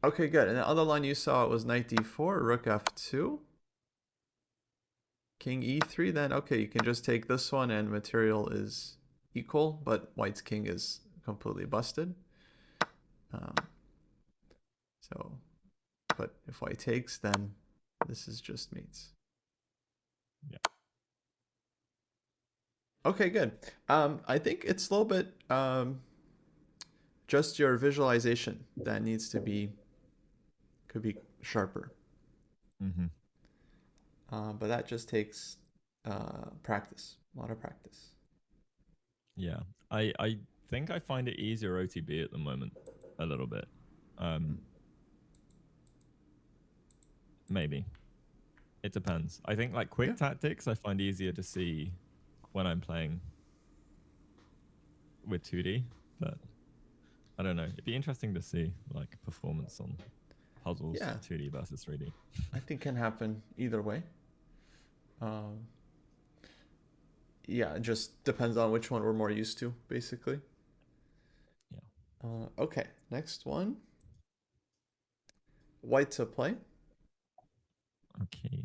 C: Okay, good. And the other line you saw, it was knight d4, rook f2, king e3. Then, okay, you can just take this one and material is equal, but white's king is completely busted. So, but if white takes, then this is just mates.
A: Yeah.
C: Okay, good. I think it's a little bit just your visualization that needs to be, could be sharper.
A: Mm-hmm.
C: But that just takes practice, a lot of practice.
A: Yeah, I think I find it easier OTB at the moment, a little bit. Maybe. It depends. I think like quick tactics I find easier to see when I'm playing with 2D, but I don't know. It'd be interesting to see like performance on puzzles,
C: Yeah.
A: 2D versus 3D.
C: I think can happen either way. Yeah, it just depends on which one we're more used to, basically.
A: Yeah.
C: Okay, next one. White to play.
A: Okay.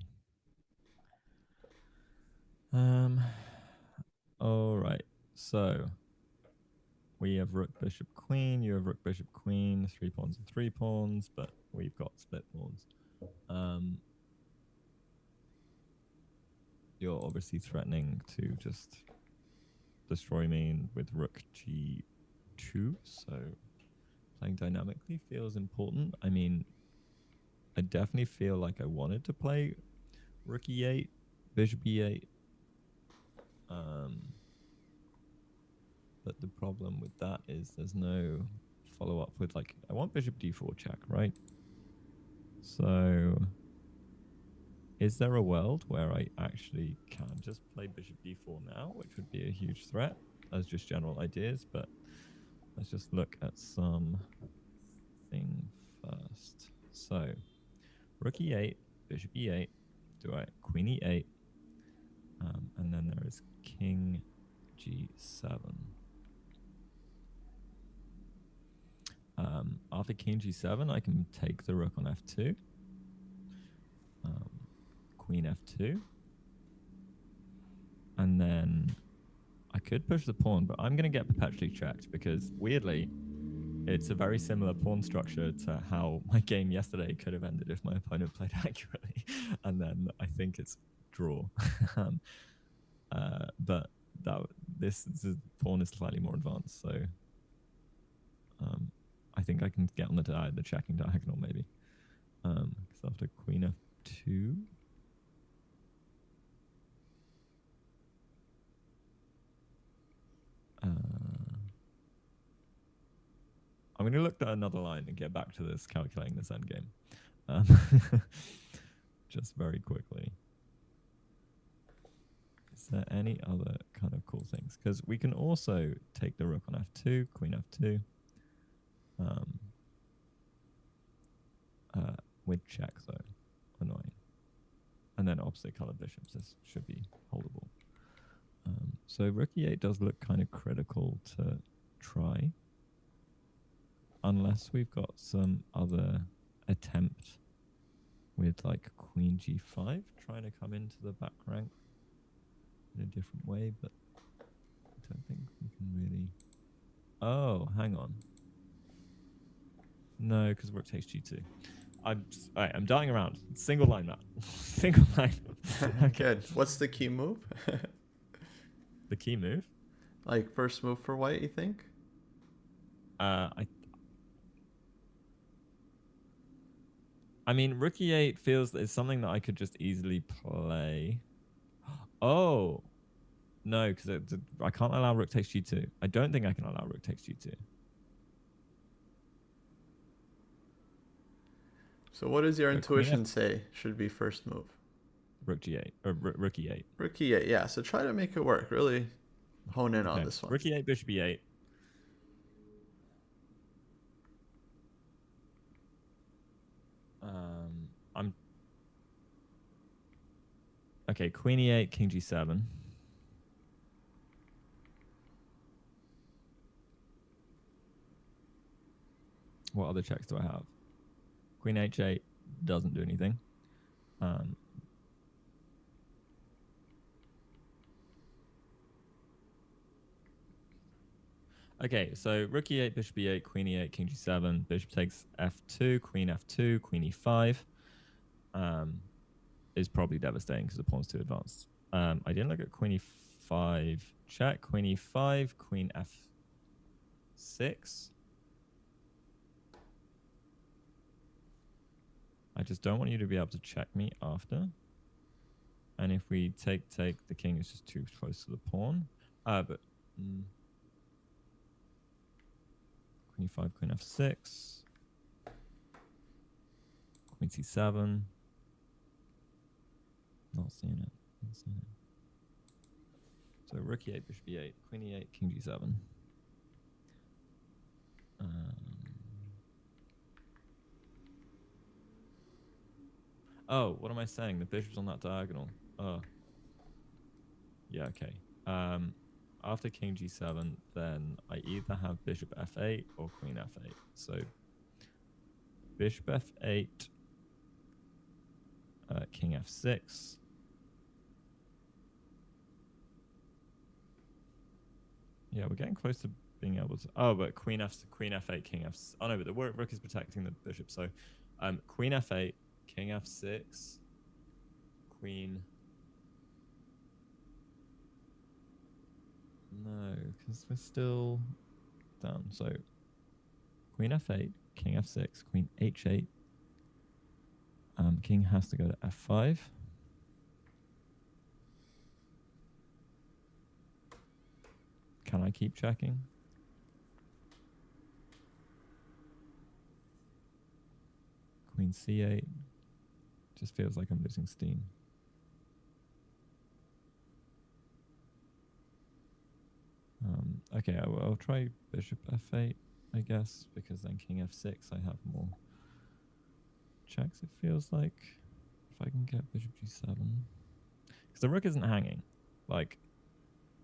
A: All right. So we have rook, bishop, queen. You have rook, bishop, queen. 3 pawns and 3 pawns, but we've got split pawns. You're obviously threatening to just destroy me with rook g2, so playing dynamically feels important. I mean, I definitely feel like I wanted to play rook e8, bishop e8. But the problem with that is there's no follow up with like, I want bishop d4 check, right? So is there a world where I actually can just play bishop d4 now, which would be a huge threat as just general ideas, but let's just look at some thing first. So rook e8, bishop e8, do I queen e8, and then there is king g7. After king g7, I can take the rook on f2, queen f2, and then I could push the pawn, but I'm going to get perpetually checked because weirdly, it's a very similar pawn structure to how my game yesterday could have ended if my opponent played accurately. And then I think it's draw. But this pawn is slightly more advanced, so I think I can get on the checking diagonal maybe. Because after queen f2, I'm going to look at another line and get back to this, calculating this endgame. Just very quickly. Is there any other kind of cool things? Because we can also take the rook on f2, queen f2, with check though, annoying. And then opposite color bishops, this should be holdable. So rook e8 does look kind of critical to try. Unless we've got some other attempt with like queen g5 trying to come into the back rank in a different way, but I don't think we can really. Oh, hang on. No, because rook takes g2. I'm dying around. Single line map. Single line.
C: Okay. Good. What's the key move?
A: The key move?
C: Like first move for white, you think?
A: I mean, rook e8 feels it's something that I could just easily play. Oh, no, because I can't allow rook takes g2. I don't think I can allow rook takes g2.
C: So what does your intuition say should be first move?
A: Rook g8, or rook e8.
C: Rook e8, yeah. So try to make it work. Really hone in on this one.
A: Rook e8, bishop e8. Okay, queen e8, king g7. What other checks do I have? Queen h8 doesn't do anything. Okay, so rook e8, bishop e8, queen e8, king g7, bishop takes f2, queen f2, queen e5. Is probably devastating because the pawn's too advanced. I didn't look at queen e5 check, queen e5, queen f6. I just don't want you to be able to check me after. And if we take, the king is just too close to the pawn. But queen e5, queen f6, queen c7. Not seeing it. Not seeing it. So rook e8, bishop e8, queen e8, king g7. Oh, what am I saying? The bishop's on that diagonal. Oh. Yeah, okay. After king g7, then I either have bishop f8 or queen f8. So bishop f8, king f6. Yeah, we're getting close to being able to. Oh, but queen f8, king f. Oh no, but the rook is protecting the bishop. So, queen f8, king f6, queen. No, because we're still down. So, queen f8, king f6, queen h8. King has to go to f5. Can I keep checking? Queen c8. Just feels like I'm losing steam. Okay, I'll try bishop f8, I guess, because then king f6, I have more checks, it feels like. If I can get bishop g7. Because the rook isn't hanging, like,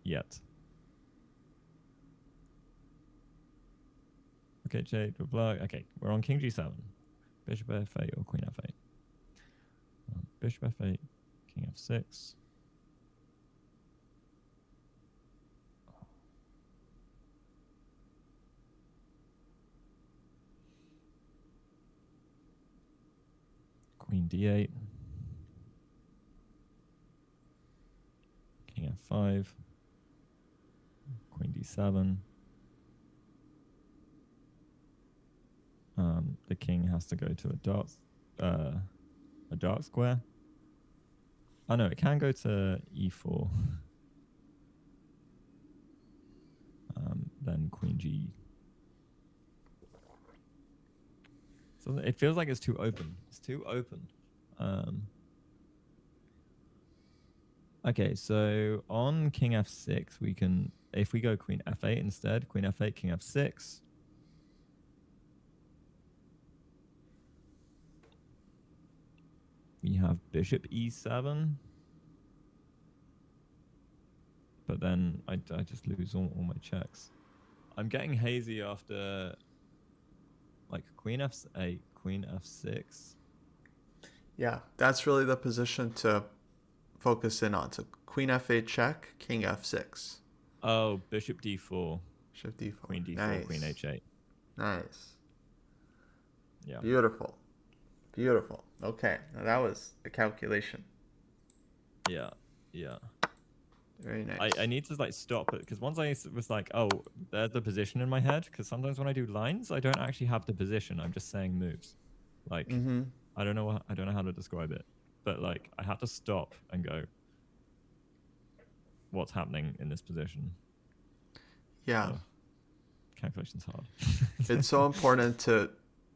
A: yet. Okay, Jade, blah, blah. Okay, we're on king g7. Bishop f8 or queen f8. Bishop f8, king f6. Queen d8. King f5. Queen d7. The king has to go to a dark square. Oh no, it can go to e4. Then queen g. So it feels like it's too open. It's too open. Okay, so on king f6, we can, if we go queen f8 instead, queen f8, king f6. We have bishop e7. But then I just lose all my checks. I'm getting hazy after like queen f8, queen f6.
C: Yeah, that's really the position to focus in on. So queen f8 check, king f6.
A: Oh, bishop d4.
C: Bishop d4.
A: Queen d4,
C: nice.
A: Queen h8.
C: Nice.
A: Yeah.
C: Beautiful. Beautiful. Okay, now that was a calculation.
A: Yeah. Yeah.
C: Very nice.
A: I need to like stop it because once I was like, oh, there's the position in my head. Because sometimes when I do lines, I don't actually have the position. I'm just saying moves. Like I don't know how to describe it, but like I have to stop and go, what's happening in this position?
C: Yeah.
A: Calculation's hard.
C: It's so important to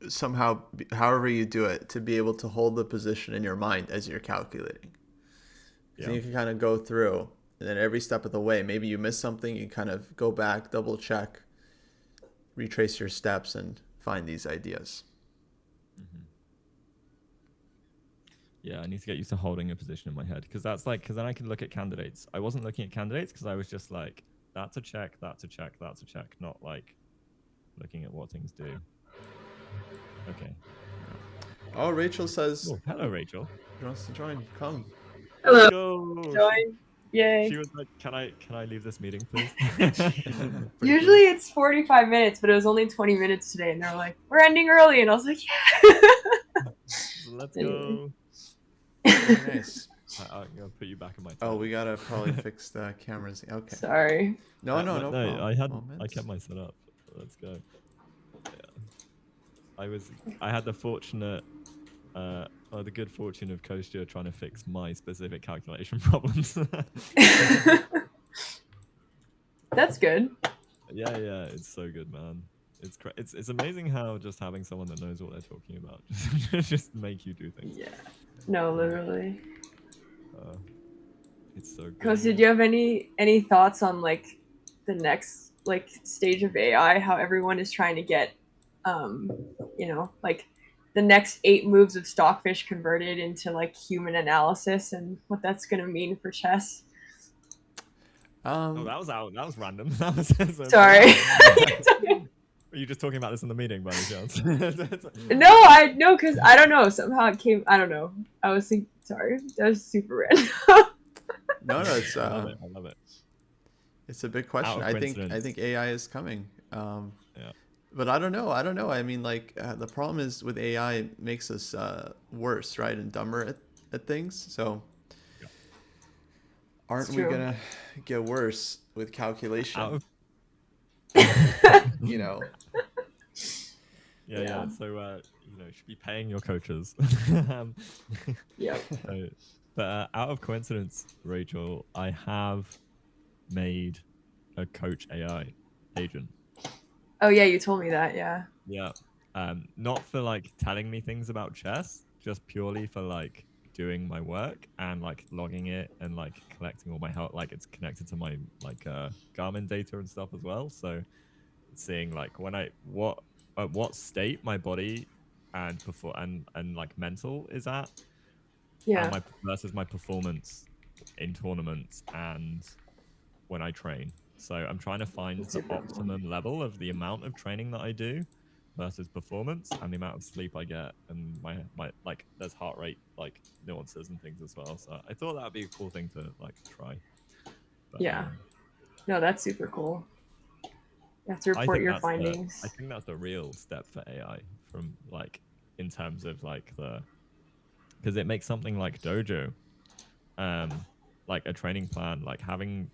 C: somehow, however you do it, to be able to hold the position in your mind as you're calculating. So you can kind of go through, and then every step of the way, maybe you miss something, you kind of go back, double check, retrace your steps, and find these ideas.
A: Yeah, I need to get used to holding a position in my head because then I can look at candidates. I wasn't looking at candidates because I was just like, that's a check, that's a check, that's a check, not like looking at what things do. Okay.
C: Oh, Rachel says
A: Oh, hello, Rachel.
C: she wants to join. Come.
B: Hello.
A: Let's go.
B: Join. Yay.
A: She was like, "Can I leave this meeting, please?"
B: Usually it's 45 minutes, but it was only 20 minutes today, and they're like, "We're ending early," and I was like, "Yeah."
A: So let's
B: Anyway.
A: go.
C: Very nice.
A: I'm gonna put you back in my.
C: Oh,
A: time.
C: we gotta probably fix the cameras. Okay.
B: Sorry.
C: No, no problem.
A: I kept my setup. Let's go. Yeah. I had the fortunate or the good fortune of Kostya trying to fix my specific calculation problems.
B: That's good.
A: Yeah, it's so good, man. It's amazing how just having someone that knows what they're talking about just make you do things.
B: Yeah. No, literally.
A: It's so good.
B: Cause, did you have any thoughts on like the next like stage of AI? How everyone is trying to get, like the next 8 moves of Stockfish converted into like human analysis, and what that's gonna mean for chess.
A: Oh, that was random. That was
B: Sorry.
A: Were you just talking about this in the meeting by any chance?
B: No, because I don't know. Somehow it came. I don't know. I was thinking. Sorry, that was super random.
C: No, it's
A: I love it.
C: It's a big question. I think AI is coming.
A: Yeah.
C: But I don't know. I mean, like the problem is with AI, it makes us worse, right, and dumber at things. So aren't we gonna get worse with calculation? You know.
A: Yeah. So you should be paying your coaches.
B: Yeah.
A: But out of coincidence, Rachel, I have made a coach AI agent.
B: Oh yeah, you told me that. Yeah.
A: Yeah. Not for like telling me things about chess, just purely for like doing my work and like logging it and like collecting all my help. Like it's connected to my like Garmin data and stuff as well. So seeing like what state my body and and like mental is at,
B: Yeah.
A: and my versus my performance in tournaments and when I train. So I'm trying to find the optimum level of the amount of training that I do versus performance and the amount of sleep I get, and my like there's heart rate like nuances and things as well. So I thought that would be a cool thing to like try. But,
B: Yeah. No, that's super cool. You have to
A: I
B: report
A: think
B: your
A: that's
B: findings.
A: I think that's the real step for AI from like in terms of like because it makes something like Dojo, like a training plan, like having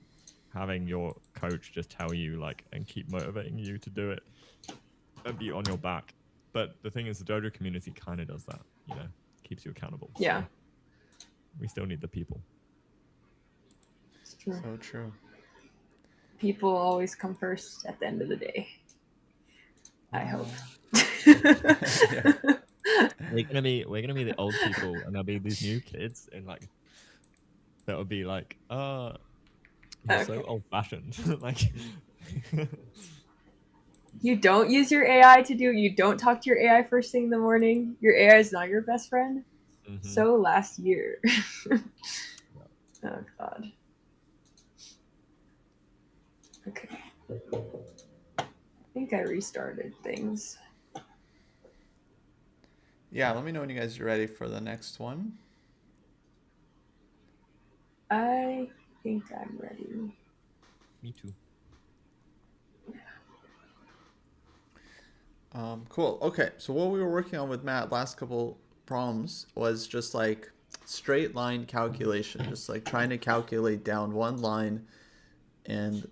A: your coach just tell you like and keep motivating you to do it and be on your back. But the thing is, the Dojo community kind of does that, keeps you accountable.
B: Yeah.
A: So we still need the people.
B: It's true.
C: So true.
B: People always come first at the end of the day. I hope.
C: Yeah.
A: We're gonna be the old people, and there'll be these new kids, and like that'll be like, you're so old fashioned. Like
B: you don't use your AI you don't talk to your AI first thing in the morning. Your AI is not your best friend.
A: Mm-hmm.
B: So last year. Oh god. Okay. I think I restarted things.
C: Yeah, let me know when you guys are ready for the next one.
B: I think I'm ready.
A: Me too.
C: Cool. Okay, so what we were working on with Matt last couple problems was just like straight line calculation, just like trying to calculate down one line and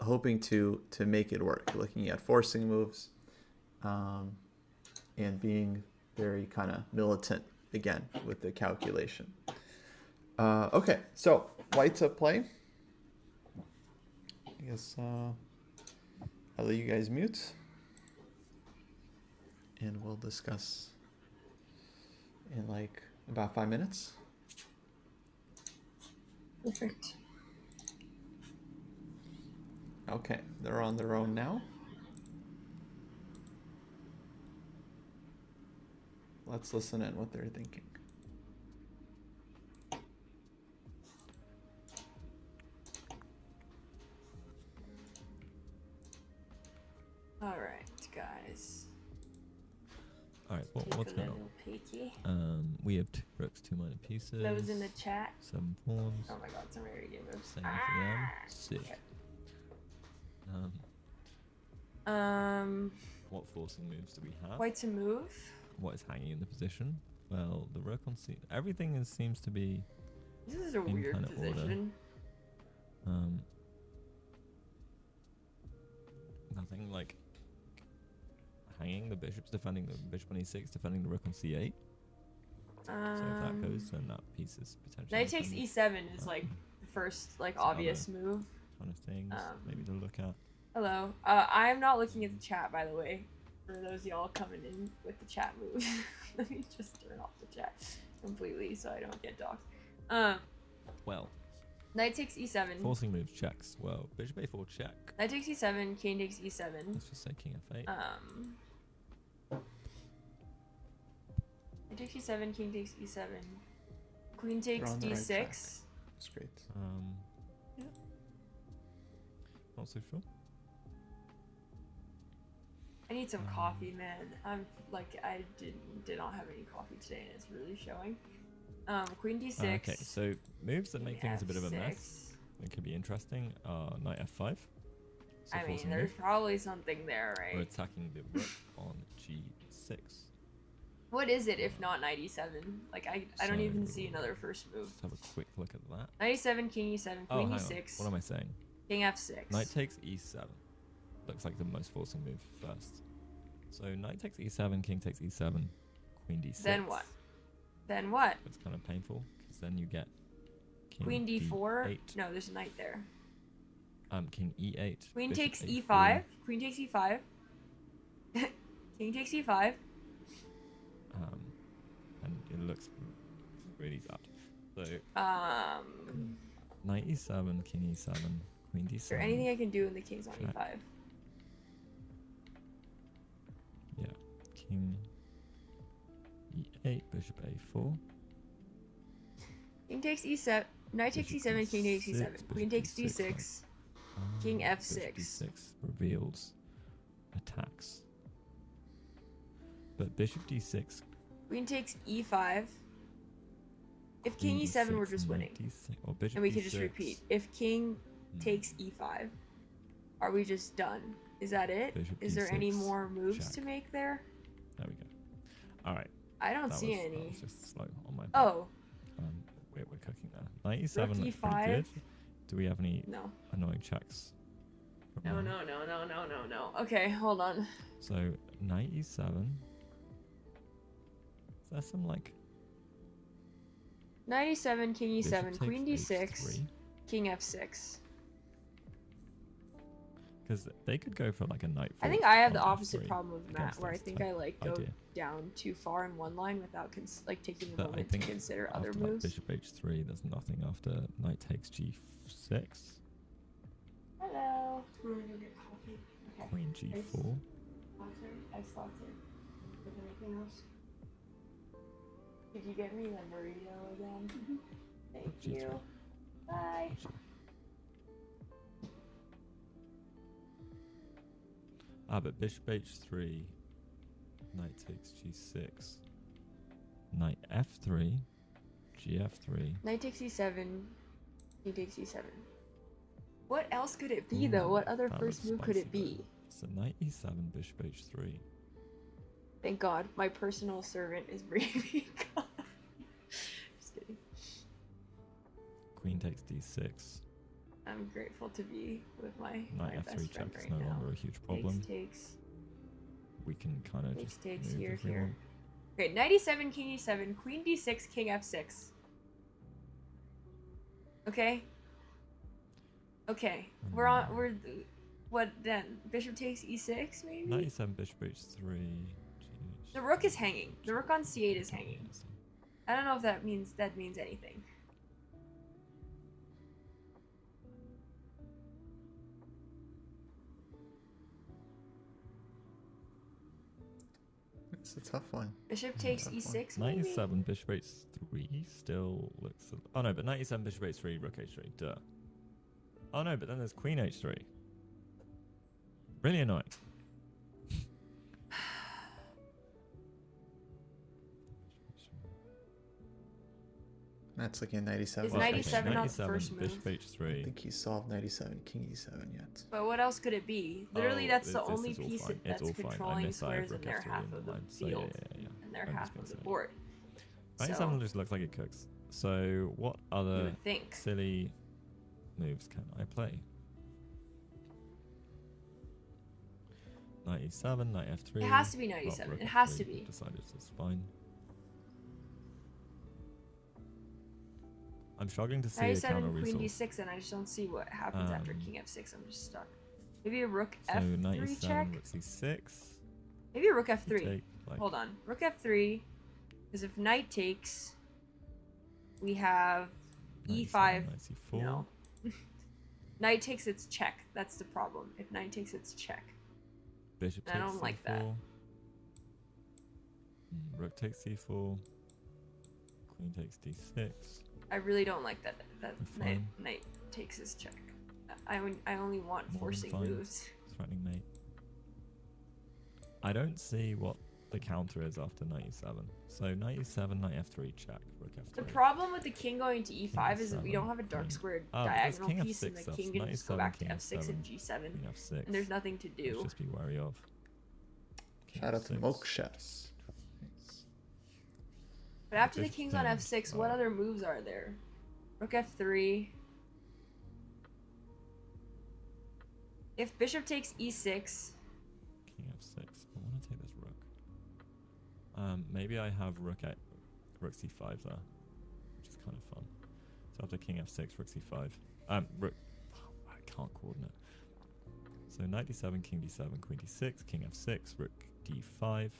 C: hoping to make it work. Looking at forcing moves, and being very kind of militant again with the calculation. Okay, so white to play. I guess I'll let you guys mute, and we'll discuss in like about 5 minutes.
B: Perfect.
C: Okay, they're on their own now. Let's listen in what they're thinking.
B: All right, guys.
A: All right, what's going on?
B: Peaky.
A: We have rooks, 2 minor pieces.
B: Those in the chat.
A: 7 pawns.
B: Oh my god, somebody already moves.
A: Same for them. Sick.
B: Okay.
A: What forcing moves do we have?
B: White to move.
A: What is hanging in the position? Well, the rook on c. Everything seems to be.
B: This is a
A: in
B: weird
A: kind of
B: position.
A: Order. Nothing like hanging. The bishop's defending the bishop on e6, defending the rook on c8. So if that goes, then that piece is potentially.
B: Knight takes e7 is like the first like obvious move.
A: Kind of things. Maybe to look at.
B: Hello. I'm not looking at the chat, by the way. For those y'all coming in with the chat move. Let me just turn off the chat completely so I don't get doxed.
A: Well.
B: Knight takes e7.
A: Forcing moves checks. Well, bishop a4 check.
B: Knight takes e7, king takes e7.
A: Let's just say king f8.
B: Knight takes e7, king takes e7. Queen takes d6.
C: That's great.
A: Yeah. Not so sure.
B: I need some coffee, man. I'm like I did not have any coffee today, and it's really showing. Queen d6.
A: Okay, so moves that make things a bit of a
B: F6.
A: mess. It could be interesting. Knight f5. So
B: I mean,
A: forcing
B: there's
A: move.
B: probably something there,
A: We're
B: right?
A: attacking the rook on g6.
B: What is it if not knight e7? Like I don't even see another first move.
A: Let's have a quick look at that.
B: Knight e7, king e7,
A: Oh,
B: queen
A: hang
B: e6,
A: on. What am I saying?
B: king f6.
A: Knight takes e7. Looks like the most forcing move first. So knight takes e7, king takes e7, queen d6.
B: Then what? Then what?
A: It's kind of painful because then you get king
B: Queen d4.
A: d8.
B: No, there's a knight there.
A: King e8.
B: Queen
A: bishop
B: takes
A: a4.
B: e5. Queen takes e5. King takes e5.
A: And it looks really bad. So knight e7, king e7, queen d7.
B: Is there anything I can do when the king's on
A: Check.
B: e5?
A: Yeah, king e8, bishop a4.
B: King takes e7. Knight takes
A: Bishop
B: e7. King takes
A: d6,
B: e7. Queen
A: bishop
B: takes
A: d6,
B: d6. King f6.
A: Bishop d6 reveals attacks. But bishop d6.
B: Queen takes e5. If king
A: queen
B: e7, we're
A: d6,
B: just
A: knight
B: winning.
A: D6, or bishop
B: And we can
A: d6.
B: just repeat. If king takes e5, are we just done? Is that it?
A: Bishop
B: Is there any
A: d6,
B: more moves
A: check.
B: to make there?
A: There we go. All right.
B: I don't
A: That
B: see
A: was,
B: any.
A: That was just slow on my part.
B: Oh,
A: We're cooking there. Knight e7
B: Rook
A: looks pretty
B: e5.
A: good. Do we have any
B: no.
A: annoying checks?
B: No. Okay, hold on.
A: So knight e7. Is there some like
B: Knight e7, king
A: bishop
B: e7, queen
A: takes
B: d6,
A: h3?
B: king f6.
A: Because they could go for like a knight.
B: I think I have the
A: on
B: opposite
A: f3
B: problem with Matt,
A: against
B: where I
A: this
B: think
A: type
B: I like go
A: idea.
B: down too far in one line without like taking the
A: But I
B: moment to
A: think
B: consider
A: after
B: other
A: like
B: moves.
A: bishop h3, there's nothing after knight takes g6,
B: Hello. I'm gonna go get coffee. Okay.
A: queen g4.
B: Ice latte. Is there anything else? Did you get me the burrito again? Thank
A: G3.
B: you. Bye.
A: But bishop h3, knight takes g6, knight f3, gf3.
B: Knight takes e7. King takes e7. What else could it be though? What other
A: That
B: first
A: looks
B: move could it
A: spicy,
B: be?
A: though. So knight e7, bishop h3.
B: Thank God, my personal servant is bringing me coffee. Just kidding.
A: Queen takes d6.
B: I'm grateful to be with my
A: Knight
B: best
A: f3
B: friend
A: check is
B: right
A: no
B: now.
A: longer a huge problem.
B: Takes.
A: We can kind of just
B: Takes
A: move
B: here,
A: if we
B: here.
A: want.
B: Okay, knight e7, king e7, queen d6, king f6. Okay. Okay, we're what then? Bishop takes e6 maybe.
A: Knight e7, bishop h3.
B: The rook is hanging. The rook on c8 is hanging. I don't know if that means anything.
C: It's a tough one.
B: Bishop takes
C: Tough
B: e6
A: Knight
B: maybe.
A: e7, bishop h3 still looks. Oh no, but knight e7, bishop h3, rook h3. Duh. Oh no, but then there's queen h3. Really annoying.
C: That's looking at 97.
B: Is 97 not the
A: 97,
B: first move?
A: bishop
C: I
A: h3.
C: don't think he solved 97, king e7 yet.
B: But what else could it be? Literally,
A: Oh,
B: that's the
A: this
B: only
A: is all
B: piece
A: fine. It's
B: that's
A: all fine. I
B: controlling
A: missed that. I have
B: squares in
A: rook
B: their
A: f3
B: half
A: in
B: of
A: the
B: the
A: line. So
B: field
A: yeah.
B: and their
A: I'm
B: half
A: just being
B: of the
A: silly.
B: board.
A: 97
B: So
A: just looks like it cooks. So what
B: you
A: other
B: would think.
A: silly moves can I play? Knight e7, knight f3.
B: It has to be
A: Well,
B: 97.
A: rook
B: It has
A: f3,
B: to be.
A: we've decided it's fine. I'm struggling to see a counter
B: 97, queen
A: resource.
B: d6, and I just don't see what happens after king f6. I'm just stuck. Maybe a rook
A: So
B: f3
A: knight e7,
B: check?
A: rook c6.
B: Maybe a rook f3.
A: Take, like,
B: Hold on. Rook f3. Because if knight takes, we have
A: knight
B: e5.
A: e7, knight c4.
B: No. Knight takes its check. That's the problem. If knight takes its check.
A: Bishop
B: I
A: takes
B: don't
A: c4.
B: like that.
A: Rook takes c4. Queen takes d6.
B: I really don't like that. That
A: Fine.
B: knight takes his check. I only want
A: More than
B: forcing
A: fine.
B: moves.
A: Threatening mate. I don't see what the counter is after knight e7. So knight e7, knight f3, check, rook f3.
B: The problem with the king going to e5 is that we
A: f7,
B: don't have a dark
A: queen.
B: square
A: Because
B: diagonal
A: king
B: piece, and
A: f6
B: the
A: stuffs,
B: king can
A: knight
B: just go
A: e7,
B: back to
A: king
B: f6 and
A: f7,
B: g7,
A: king f6.
B: and there's nothing to do.
A: Let's just be wary of. King
C: Shout out to
A: f6.
C: Mokshas. Nice.
B: But after the
A: Bishop's
B: king's on
A: pinned.
B: f6, what other moves are there? Rook f3. If bishop takes e6,
A: King f6. I want to take this rook. Maybe I have rook c5 there, which is kind of fun. So after king f6, rook c5. Rook. Oh, I can't coordinate. So knight d7, king d7, queen d6, king f6, rook d5.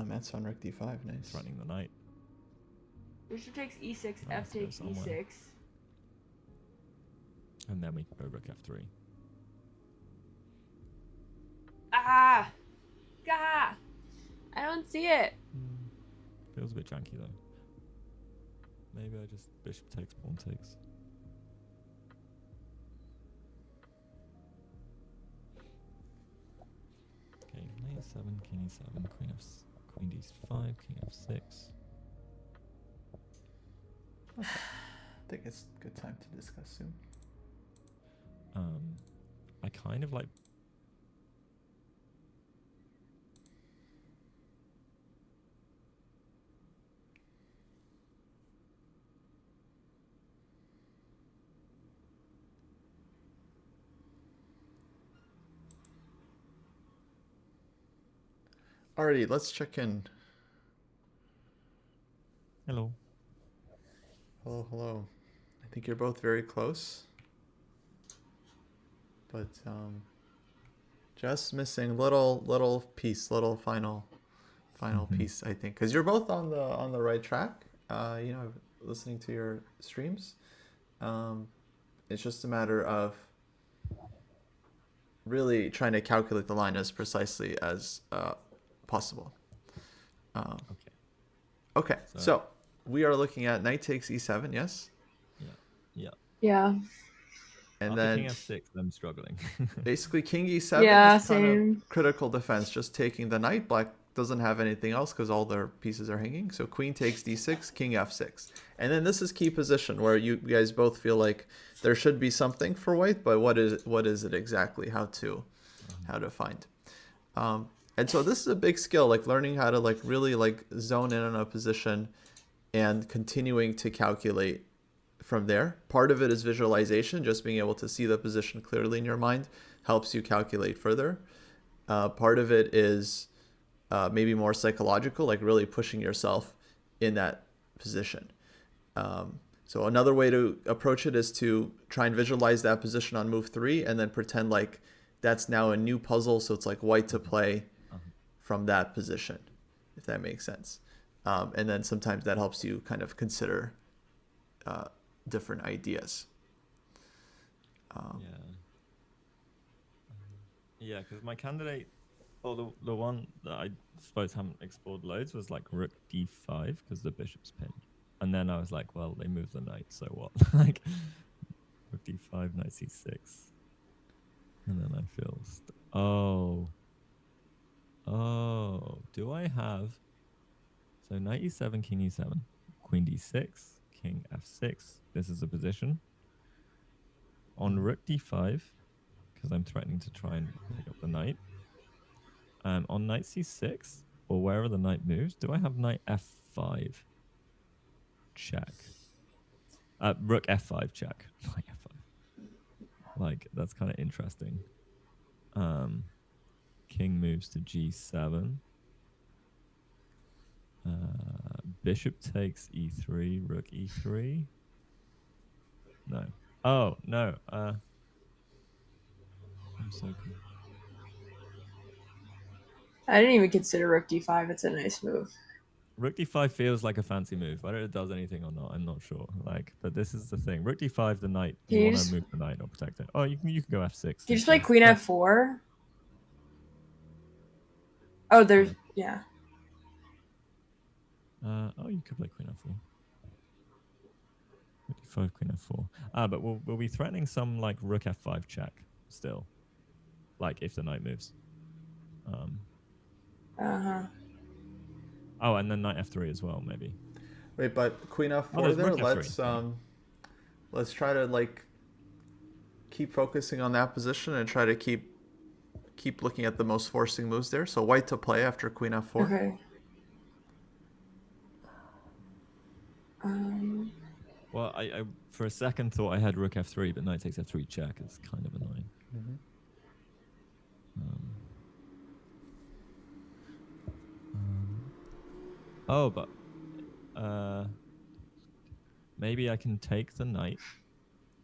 C: That's on rook d5. Nice.
A: Threatening the knight.
B: bishop takes e6,
A: Oh,
B: f
A: let's go
B: takes
A: somewhere.
B: e6.
A: And then we can go rook f3.
B: Ah! Gah! I don't see it.
A: Feels a bit janky though. Maybe I just bishop takes, pawn takes. Okay, knight e7, king e7, queen d5, king f6.
C: I think it's a good time to discuss soon.
A: I kind of like.
C: Alrighty, let's check in.
A: Hello.
C: Hello, hello. I think you're both very close. But just missing little piece, little final piece, I think, because you're both on the right track. Listening to your streams, it's just a matter of really trying to calculate the line as precisely as possible. Okay, so we are looking at knight takes e7, yes?
A: Yeah.
B: Yeah.
C: And
A: After
C: then
A: king f6, I'm struggling.
C: basically king e7
B: Yeah,
C: is kind
B: same.
C: of critical defense, just taking the knight. Black doesn't have anything else because all their pieces are hanging. So queen takes d6, king f6. And then this is key position where you guys both feel like there should be something for white, but what is it exactly? How to find. And so this is a big skill, like learning how to like really like zone in on a position and continuing to calculate from there. Part of it is visualization, just being able to see the position clearly in your mind helps you calculate further. Part of it is maybe more psychological, like really pushing yourself in that position. So another way to approach it is to try and visualize that position on move 3 and then pretend like that's now a new puzzle. So it's like white to play from that position, if that makes sense. And then sometimes that helps you kind of consider different ideas.
A: Yeah, because my candidate, or the one that I suppose haven't explored loads, was like rook d5 because the bishop's pinned. And then I was like, well, they moved the knight, so what? Like rook d5, knight c6. And then I feel oh, do I have So knight e7, king e7, queen d6, king f6. This is a position. On rook d5, because I'm threatening to try and pick up the knight. On knight c6, or wherever the knight moves, do I have knight f5? Check. Rook f5 check. Knight f5. Like, that's kind of interesting. King moves to g7. Bishop takes e3, rook e3. No. Oh, no. I'm so confused.
B: I didn't even consider rook d5. It's a nice move.
A: Rook d5 feels like a fancy move. Whether it does anything or not, I'm not sure. Like, but this is the thing. Rook d5, the knight. You want to move the knight or protect it. Oh, you can go f6.
B: Can you just play queen f4? Oh, there's yeah.
A: Oh, you could play queen f4. Rook d5, queen f4. But we'll be threatening some like rook f5 check still. Like if the knight moves. Oh, and then knight f3 as well, maybe.
C: Wait, but queen f4 there.
A: F3.
C: Let's try to like keep focusing on that position and try to keep looking at the most forcing moves there. So white to play after queen f4.
B: Okay.
A: Well, I for a second thought I had rook f3, but knight takes f3 check. It's kind of annoying. Oh, but maybe I can take the knight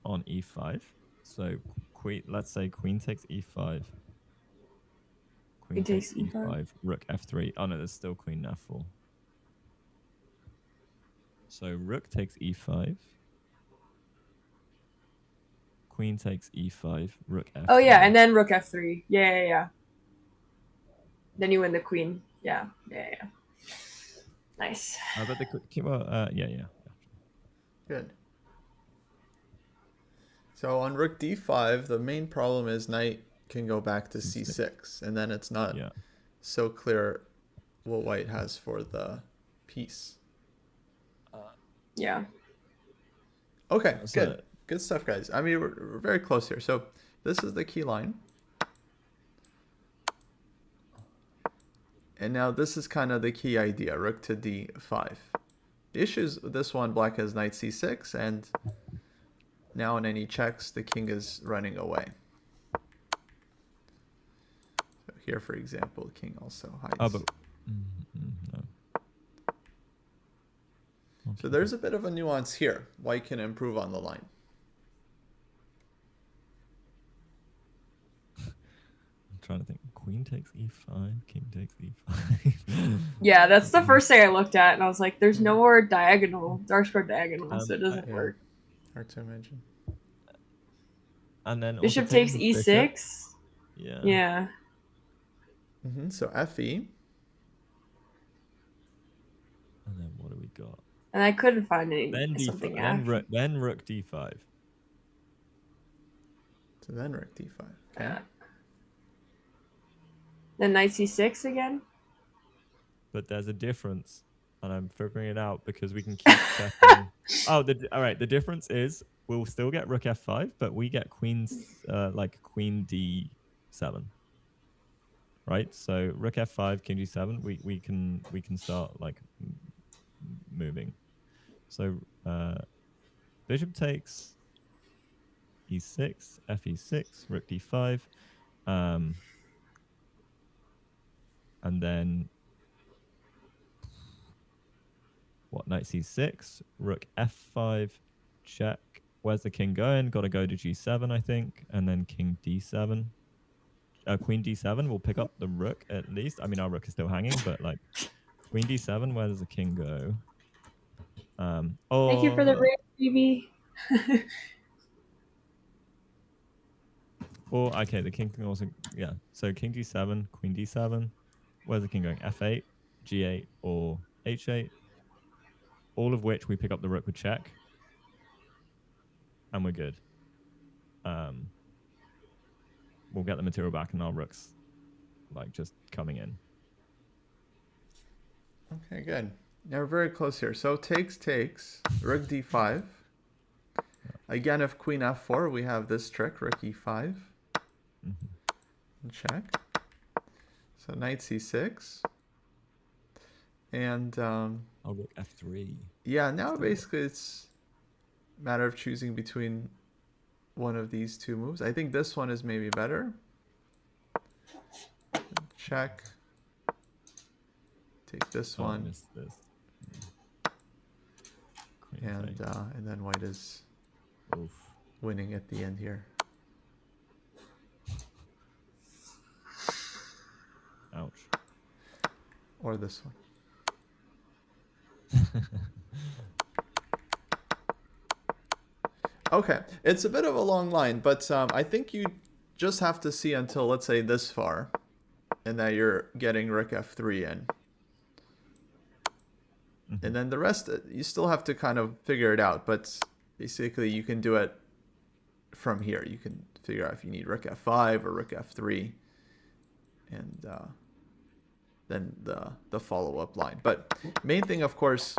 A: on e5. So queen. Let's say queen takes e5. Queen takes e5. Rook f3. Oh no, there's still queen f4. So rook takes e5. Queen takes e5. Rook f3.
B: Oh yeah, and then rook f3. Yeah. Then you win the queen. Yeah. Nice.
A: But yeah.
C: Good. So on rook d5, the main problem is knight can go back to c6, and then it's not so clear what white has for the piece.
B: Yeah.
C: Okay, good. Good stuff, guys. I mean, we're very close here. So this is the key line. And now this is kind of the key idea, rook to d5. The issue is with this one, black has knight c6, and now in any checks, the king is running away. So here, for example, the king also hides.
A: Oh, but no.
C: Okay. So there's a bit of a nuance here. White can improve on the line.
A: I'm trying to think. Queen takes e5, king takes e5.
B: Yeah, that's the first thing I looked at, and I was like, there's no more diagonal, dark square diagonal, so it doesn't work.
C: Hard to imagine.
A: And then
B: bishop takes e6. Yeah.
C: So fe.
A: And then what do we got?
B: And I couldn't find any.
A: Then rook d5.
C: So then rook d5. Okay.
B: Then knight c6 again.
A: But there's a difference, and I'm figuring it out because we can keep checking. All right. The difference is we'll still get rook f5, but we get queens like queen d7. Right. So rook f5, king g7. We can start like moving. So bishop takes e6, fe6, rook d5, and then knight c6, rook f5, check. Where's the king going? Got to go to g7, I think, and then king d7. Queen d7 will pick up the rook at least. I mean, our rook is still hanging, but like queen d7, where does the king go?
B: Thank you for the raise, BB.
A: Or okay, the king can also So king d7, queen d7. Where's the king going? f8, g8, or h8. All of which we pick up the rook with check, and we're good. We'll get the material back, and our rook's like just coming in.
C: Okay, good. Now we're very close here. So takes. Rook d5. Again, if queen f4, we have this trick, rook e5. Check. So knight c6. And
A: rook f3.
C: Yeah, now basically it's a matter of choosing between one of these two moves. I think this one is maybe better. Check. Take this one.
A: I missed this.
C: And then white is winning at the end here.
A: Ouch.
C: Or this one. Okay, it's a bit of a long line, but I think you just have to see until, let's say, this far, and that you're getting rook f3 in. And then the rest, you still have to kind of figure it out, but basically you can do it from here. You can figure out if you need rook f5 or rook f3, and then the follow-up line. But main thing, of course,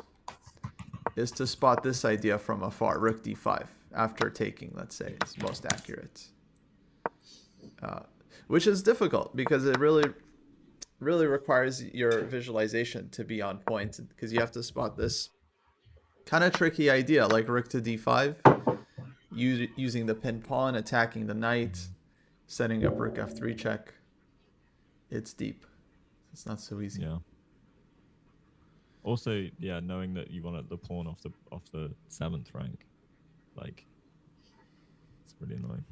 C: is to spot this idea from afar, rook d5, after taking, let's say, is most accurate. Which is difficult, because it really requires your visualization to be on point, because you have to spot this kind of tricky idea, like rook to d5, using the pin pawn, attacking the knight, setting up rook f3 check. It's deep. It's not so easy.
A: Yeah. Also, yeah, knowing that you want the pawn off the 7th rank, like, it's really annoying.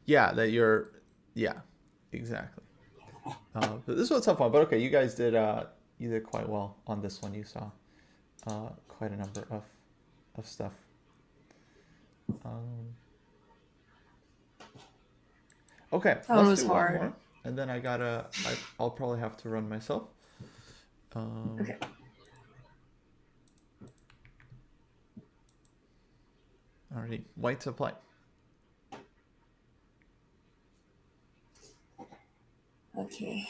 C: Yeah, yeah, exactly. But this was a tough one, but okay, you guys did quite well on this one. You saw quite a number of stuff. Okay, let's do one more, and then I'll probably have to run myself.
B: Okay.
C: Alrighty, white to play.
B: Okay.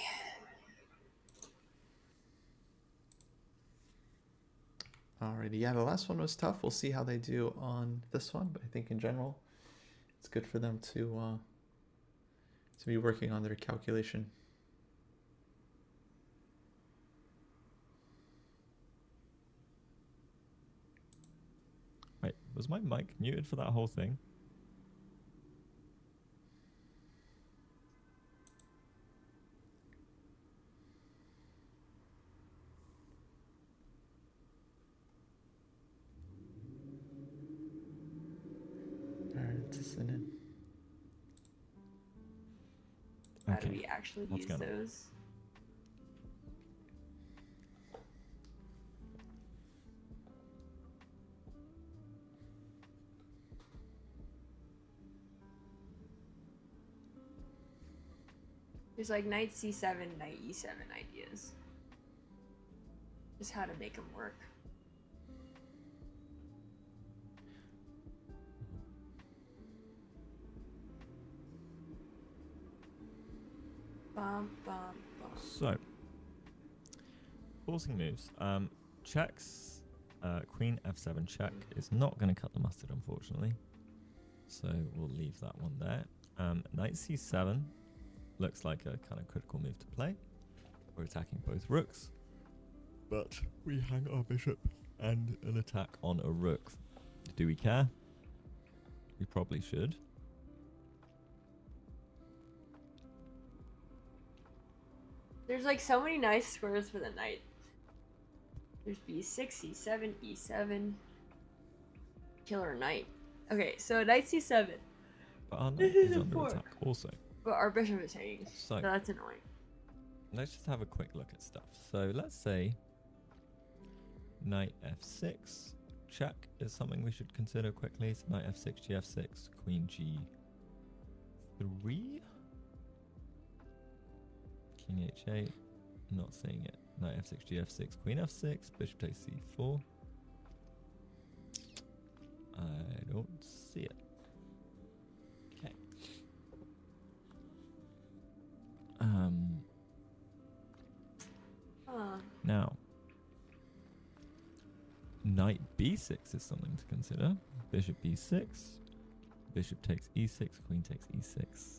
C: Alrighty, yeah, the last one was tough. We'll see how they do on this one, but I think in general, it's good for them to be working on their calculation.
A: Wait, was my mic muted for that whole thing?
B: How do we actually use those? There's like knight c7, knight e7 ideas. Just how to make them work. Bum, bum, bum.
A: So, forcing moves. Checks. Queen f7 check is not going to cut the mustard, unfortunately. So we'll leave that one there. Knight c7 looks like a kind of critical move to play. We're attacking both rooks, but we hang our bishop and an attack on a rook. Do we care? We probably should.
B: There's like so many nice squares for the knight. There's b6, e7, e7. Killer knight. Okay, so knight c7.
A: But our knight is under attack also.
B: But our bishop is hanging,
A: so
B: that's annoying.
A: Let's just have a quick look at stuff. So let's say knight f6 check is something we should consider quickly. So knight f6, gf6, queen g3, king h8. Not seeing it. Knight f6, gf6, queen f6, bishop takes c4. I don't see it. Okay. Now, knight b6 is something to consider. Bishop b6. Bishop takes e6. Queen takes e6.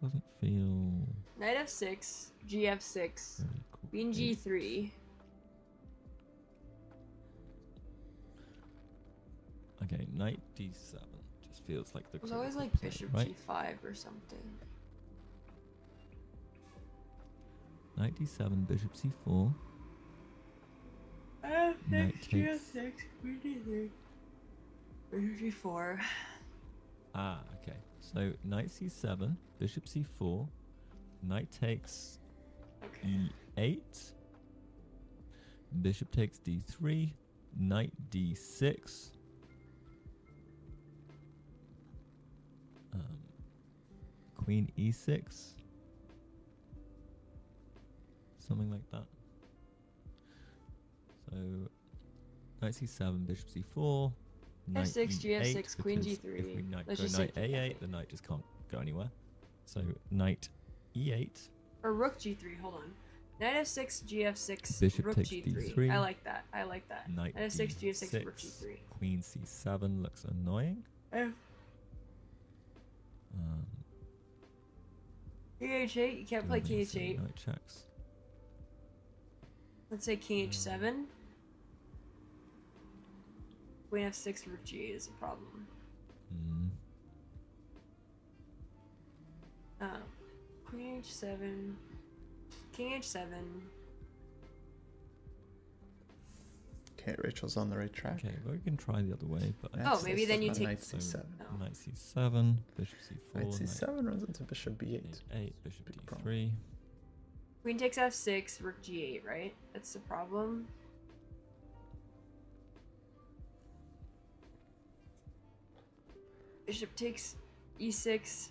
A: Doesn't feel...
B: Knight f6, gf6,
A: very cool.
B: queen g3.
A: Okay, knight d7 just feels like the.
B: There's always
A: critical
B: like
A: play,
B: bishop
A: right?
B: g5 or something.
A: Knight d7, bishop c4. Knight takes.
B: gf6, queen d3, bishop g4.
A: Ah, okay. So knight c7, bishop c4, knight takes
B: Okay.
A: e8, bishop takes d3, knight d6. Queen e6, something like that. So knight c7, bishop c4, knight
B: f6,
A: e8,
B: gf6, queen
A: because
B: g3.
A: if we knight
B: Let's
A: go
B: just
A: knight
B: say
A: a8, the knight just can't go anywhere. So knight e8,
B: Or rook g3. Hold on. Knight f6, gf6,
A: Bishop
B: rook
A: takes
B: g3.
A: d3.
B: I like that. I like that.
A: knight
B: f6,
A: d6,
B: gf6, rook g3.
A: queen c7 looks annoying.
B: King h8. You can't play king
A: so
B: h8.
A: knight checks.
B: Let's say king h7. Queen f6, rook g8 is a problem. Queen h7, king h7.
C: Okay, Rachel's on the right track.
A: Okay, well, we can try the other way, but
B: Oh, maybe then you take-
C: knight c7.
B: No.
A: knight c7, bishop c4,
C: Knight c7 runs into bishop b8.
A: e8, bishop
C: Big
A: d3.
C: problem.
B: Queen takes f6, rook g8, right? That's the problem. Bishop takes e6.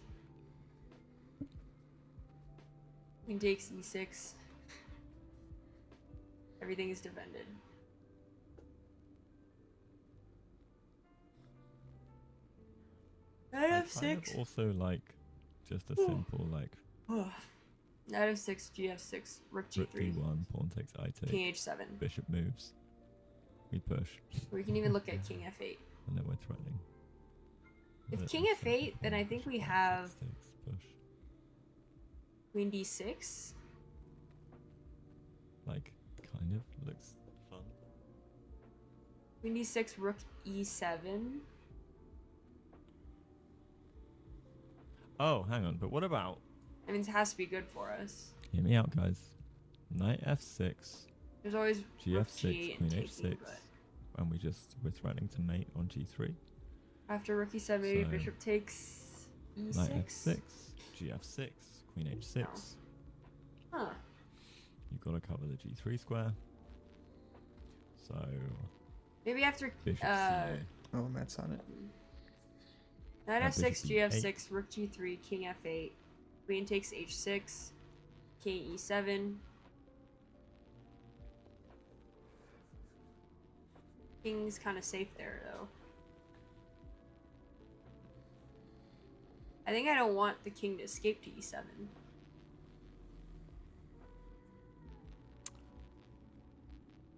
B: Queen takes e6. Everything is defended. Knight
A: I kind
B: f6.
A: of also like just a simple like
B: Knight f6, gf6, rook
A: rook
B: g3,
A: d1, pawn takes I take,
B: king h7.
A: bishop moves, we push,
B: We can even look at king f8.
A: and then we're threatening.
B: If
A: Let
B: king
A: me
B: f8,
A: see.
B: then I think we
A: Bishop
B: have
A: takes, push.
B: queen d6.
A: Like, kind of looks fun.
B: Queen d6, rook e7.
A: Oh, hang on, but what about...
B: I mean, it has to be good for us.
A: Hear me out, guys. Knight f6,
B: There's always rook
A: gf6,
B: g8
A: queen
B: and
A: h6,
B: taking, but
A: and we're threatening to mate on g3.
B: after rook e7, maybe
A: So,
B: bishop takes e6.
A: Knight f6, gf6, queen h6.
B: Huh.
A: You've got to cover the g3 square. So,
B: Maybe after
A: bishop c8.
C: Oh, Matt's on it.
B: knight f6,
A: bishop
B: gf6, rook g3, king f8, queen takes h6, king e7. King's kind of safe there, though. I think I don't want the king to escape to e7.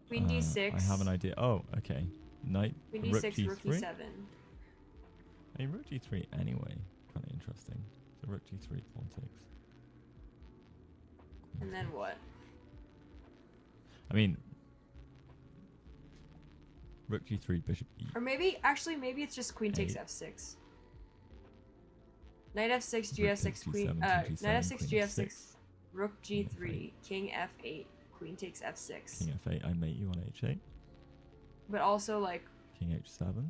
B: Queen d6.
A: I have an idea. Oh, okay. Knight,
B: Queen
A: rook
B: d6, rook
A: g3.
B: e7.
A: I mean, rook g3 anyway. Kind of interesting. So rook g3, pawn takes.
B: And then what?
A: I mean, rook g3, bishop e.
B: Or maybe, actually, maybe it's just queen takes
A: Eight.
B: f6. Knight f6,
A: Rook
B: gf6,
A: takes
B: queen.
A: g7,
B: Knight
A: king g7,
B: f6,
A: queen
B: gf6,
A: f6,
B: rook
A: king
B: g3, king f8, queen takes f6.
A: king f8. I mate you on h8.
B: But also, like,
A: King h7.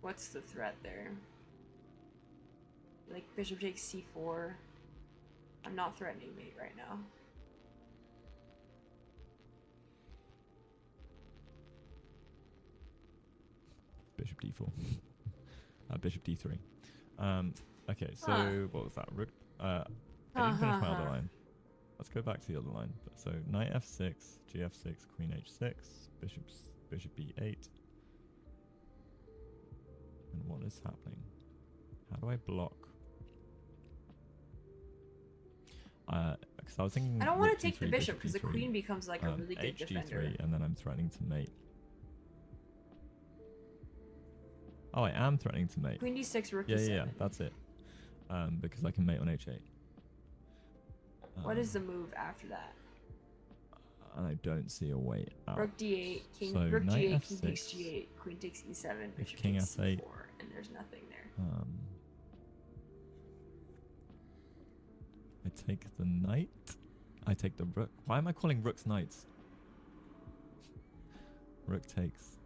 B: what's the threat there? Like, bishop takes c4. I'm not threatening mate right now.
A: Bishop d4. Bishop d3. Okay, so
B: Huh.
A: what was that? Rook. I didn't finish my other line. Let's go back to the other line. So knight f6, gf6, queen h6, bishop e8. And what is happening? How do I block? because I was thinking.
B: I don't want
A: rook
B: to take the
A: G3,
B: bishop because the
A: G3,
B: queen becomes like a really good
A: H
B: defender.
A: G3, and then I'm threatening to mate. Oh, I am threatening to mate.
B: Queen D6, rook
A: Yeah,
B: E7.
A: yeah, that's it. Because I can mate on H8.
B: What is the move after that?
A: And I don't see a way out.
B: Rook D8, king,
A: So
B: rook
A: knight
B: G8, king
A: F6.
B: takes G8, queen takes E7, bishop
A: king
B: takes
A: F8.
B: C4, and there's nothing there.
A: I take the knight. I take the rook. Why am I calling rooks knights? Rook takes.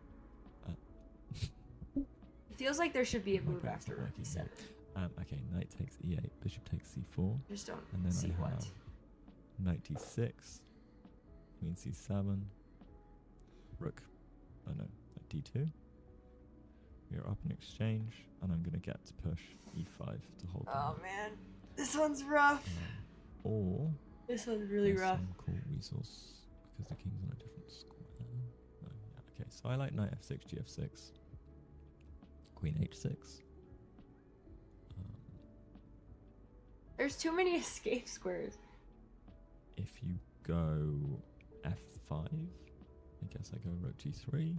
B: It feels like there should be a
A: My
B: move
A: brain's
B: after
A: not
B: rook
A: working
B: E7.
A: here. Okay, knight takes E8, bishop takes C4,
B: Just don't
A: and then
B: see
A: I
B: what.
A: have knight D6, queen C7, rook. Oh no, D2. We are up in exchange, and I'm gonna get to push E5 to hold.
B: Oh man, this one's rough.
A: Or
B: This one's really
A: there's
B: rough.
A: some cool resource because the king's on a different square. No, yeah, okay, so I like knight F6, GF6, queen H6.
B: There's too many escape squares.
A: If you go F5, I guess I go rook G3,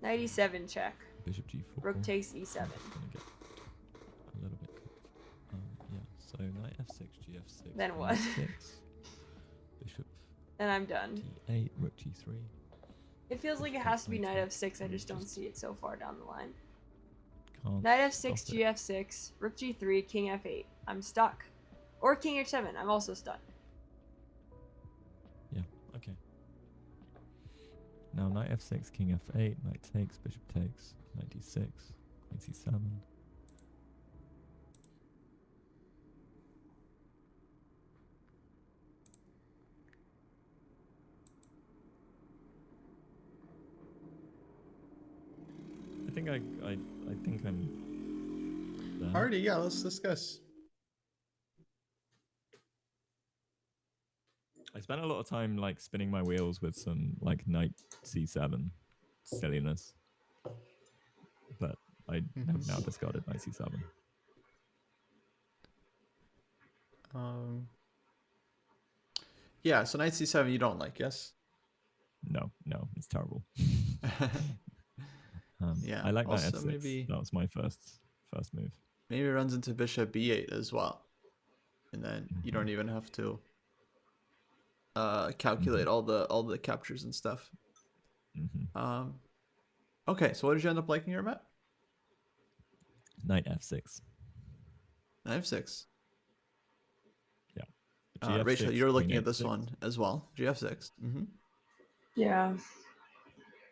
B: Knight E7 check.
A: bishop G4.
B: Rook takes E7.
A: It's gonna get a little bit cooked. Yeah, so knight F6, GF6.
B: Then
A: queen
B: what?
A: H6, bishop
B: And I'm done.
A: D8, rook G3.
B: It feels like it has to be knight F6. I just don't see it so far down the line.
A: Can't
B: Knight F6,
A: stop it.
B: GF6, rook G3, king F8. I'm stuck. Or king H7. I'm also stuck.
A: Yeah, okay. Now knight F6, king F8, knight takes, bishop takes, knight D6, queen C7. I think I'm there.
C: Alrighty, yeah, let's discuss.
A: I spent a lot of time like spinning my wheels with some like knight C7 silliness, but I have now discarded knight C7.
C: Yeah, so knight c7 you don't like, yes?
A: No, it's terrible.
C: Yeah.
A: I like knight
C: also
A: F6.
C: maybe
A: That was my first move.
C: maybe it runs into bishop b8 as well, and then you don't even have to calculate all the captures and stuff. Okay, so what did you end up liking your map?
A: Knight F6.
C: Knight f6.
A: Yeah. GF6,
C: Rachel, you're looking
A: queen
C: at this
A: H6.
C: one as well. GF6.
B: Yeah.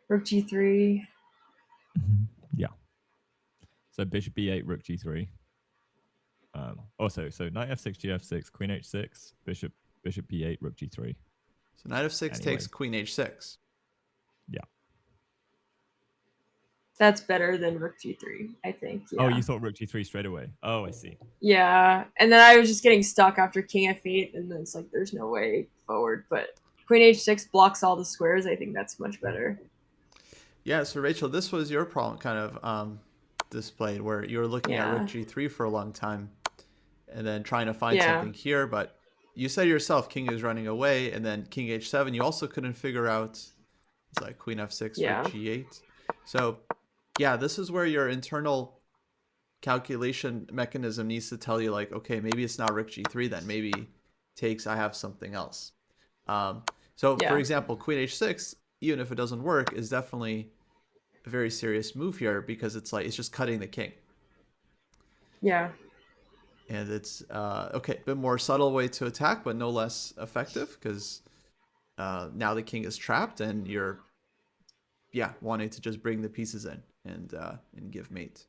B: Rook G3.
A: Yeah. So bishop B8, rook G3. Also, so knight F6, GF6, queen H6, bishop B8, rook G3.
C: So knight f6
A: Anyway.
C: takes queen h6.
A: Yeah.
B: That's better than rook G3, I think. Yeah.
A: Oh, you thought rook G3 straight away. Oh, I see.
B: Yeah. And then I was just getting stuck after king F8, and then it's like there's no way forward. But queen H6 blocks all the squares. I think that's much better.
C: Yeah, so Rachel, this was your problem kind of displayed, where you were looking at rook g3 for a long time and then trying to find something here, but you said yourself king is running away, and then king h7 you also couldn't figure out. It's like queen f6, rook g8. So yeah, this is where your internal calculation mechanism needs to tell you, like, okay, maybe it's not rook g3 then, maybe takes, I have something else. For example, queen h6, even if it doesn't work, is definitely a very serious move here, because it's like it's just cutting the king.
B: Yeah.
C: And it's a bit more subtle way to attack, but no less effective, because now the king is trapped, and you're wanting to just bring the pieces in and give mate.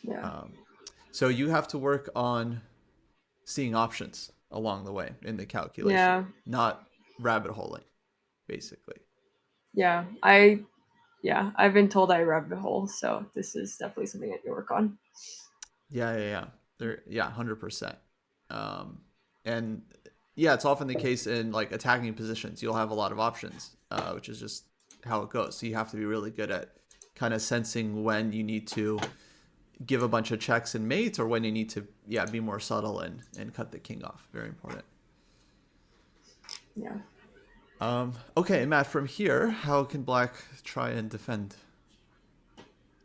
B: Yeah.
C: So you have to work on seeing options along the way in the calculation, not rabbit holing, basically.
B: Yeah. I've been told I rabbit hole, so this is definitely something I can work on.
C: Yeah. 100%. And yeah, it's often the case in like attacking positions. You'll have a lot of options, which is just how it goes. So you have to be really good at kind of sensing when you need to give a bunch of checks and mates, or when you need to be more subtle and cut the king off. Very important.
B: Yeah.
C: Okay, Matt, from here, how can black try and defend?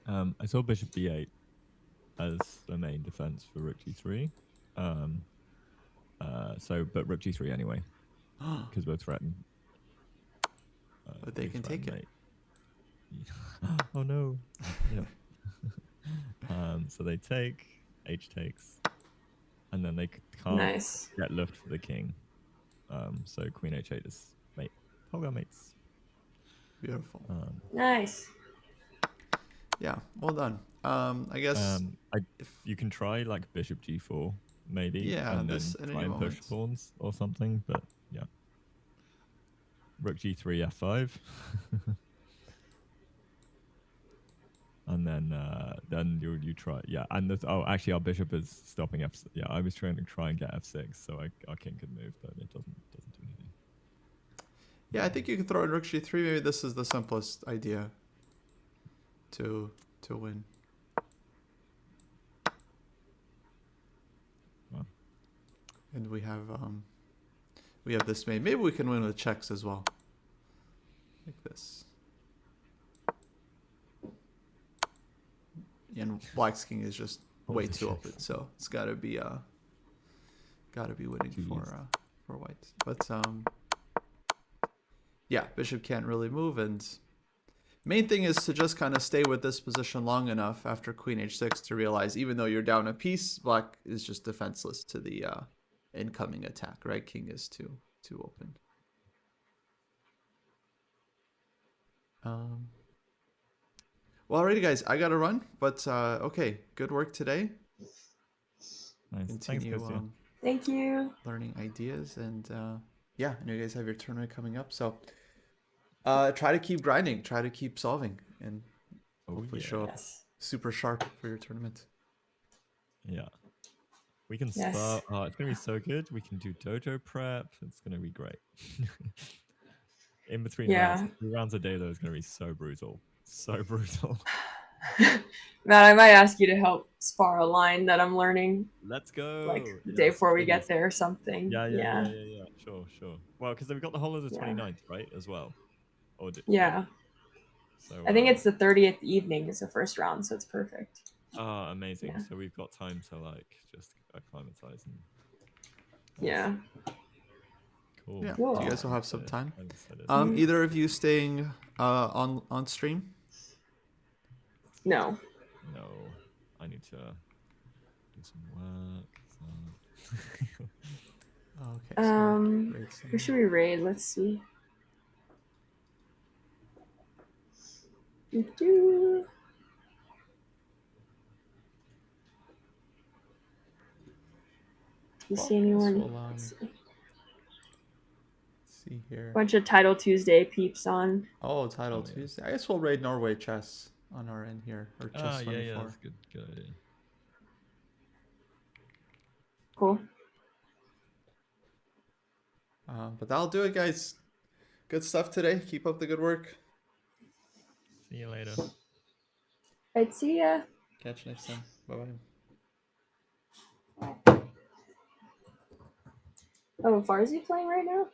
A: I saw bishop b8 as the main defense for rook g3. But rook g3 anyway, because we're threatened.
C: But they can take it.
A: Mate. Oh no. Yeah. So they take, h takes, and then they can't get left for the king. So queen h8 is mate. Pogo mates.
C: Beautiful.
B: Nice.
C: Yeah, well done. I guess
A: you can try like bishop g4 maybe, and then try and push pawns or something. But yeah, rook g3 f5, and then you try and actually our bishop is stopping f. Yeah, I was trying to and get f6, so our king could move, but it doesn't do anything.
C: Yeah, I think you can throw in rook g3. Maybe this is the simplest idea to win.
A: Wow.
C: And we have this mate. Maybe we can win with checks as well. Like this. And black's king is just way too open, so it's gotta be winning for white. But yeah, bishop can't really move, and main thing is to just kind of stay with this position long enough after queen h6 to realize even though you're down a piece, black is just defenseless to the incoming attack, right? King is too open. Well, alrighty, guys, I gotta run, but okay, good work today.
A: Nice.
C: Continue.
A: Thanks, Kostya.
B: Thank you.
C: Learning ideas, and yeah, I know you guys have your tournament coming up, so try to keep grinding, try to keep solving, and hopefully show up super sharp for your tournament.
A: Yeah. We can start. Oh, it's gonna be so good. We can do dojo prep. It's gonna be great. In between rounds, 3 rounds a day though is gonna be so brutal. So brutal.
B: Matt, I might ask you to help spar a line that I'm learning.
A: Let's go.
B: Like the day before we get there or something.
A: Yeah. Sure. Well, because we've got the whole of the 29th, right, as well.
B: Yeah. So I think it's the 30th evening is the first round, so it's perfect.
A: Ah, amazing. Yeah. So we've got time to like just acclimatize and.
B: Yeah.
C: Cool. Yeah. Cool. You guys will have some time. Either of you staying on stream?
B: No.
A: No, I need to do some work. So.
C: Okay.
B: Who should we raid? Let's see. Do you see anyone? Let's
C: see here.
B: Bunch of Title Tuesday peeps on.
C: Oh, Title Tuesday. I guess we'll raid Norway chess on our end here, or chess 24.
A: Yeah, that's good idea.
B: Cool.
C: But that'll do it, guys. Good stuff today. Keep up the good work.
A: See you later.
B: I'd see ya.
C: Catch you next time. Bye-bye.
B: Oh, Farzi playing right now?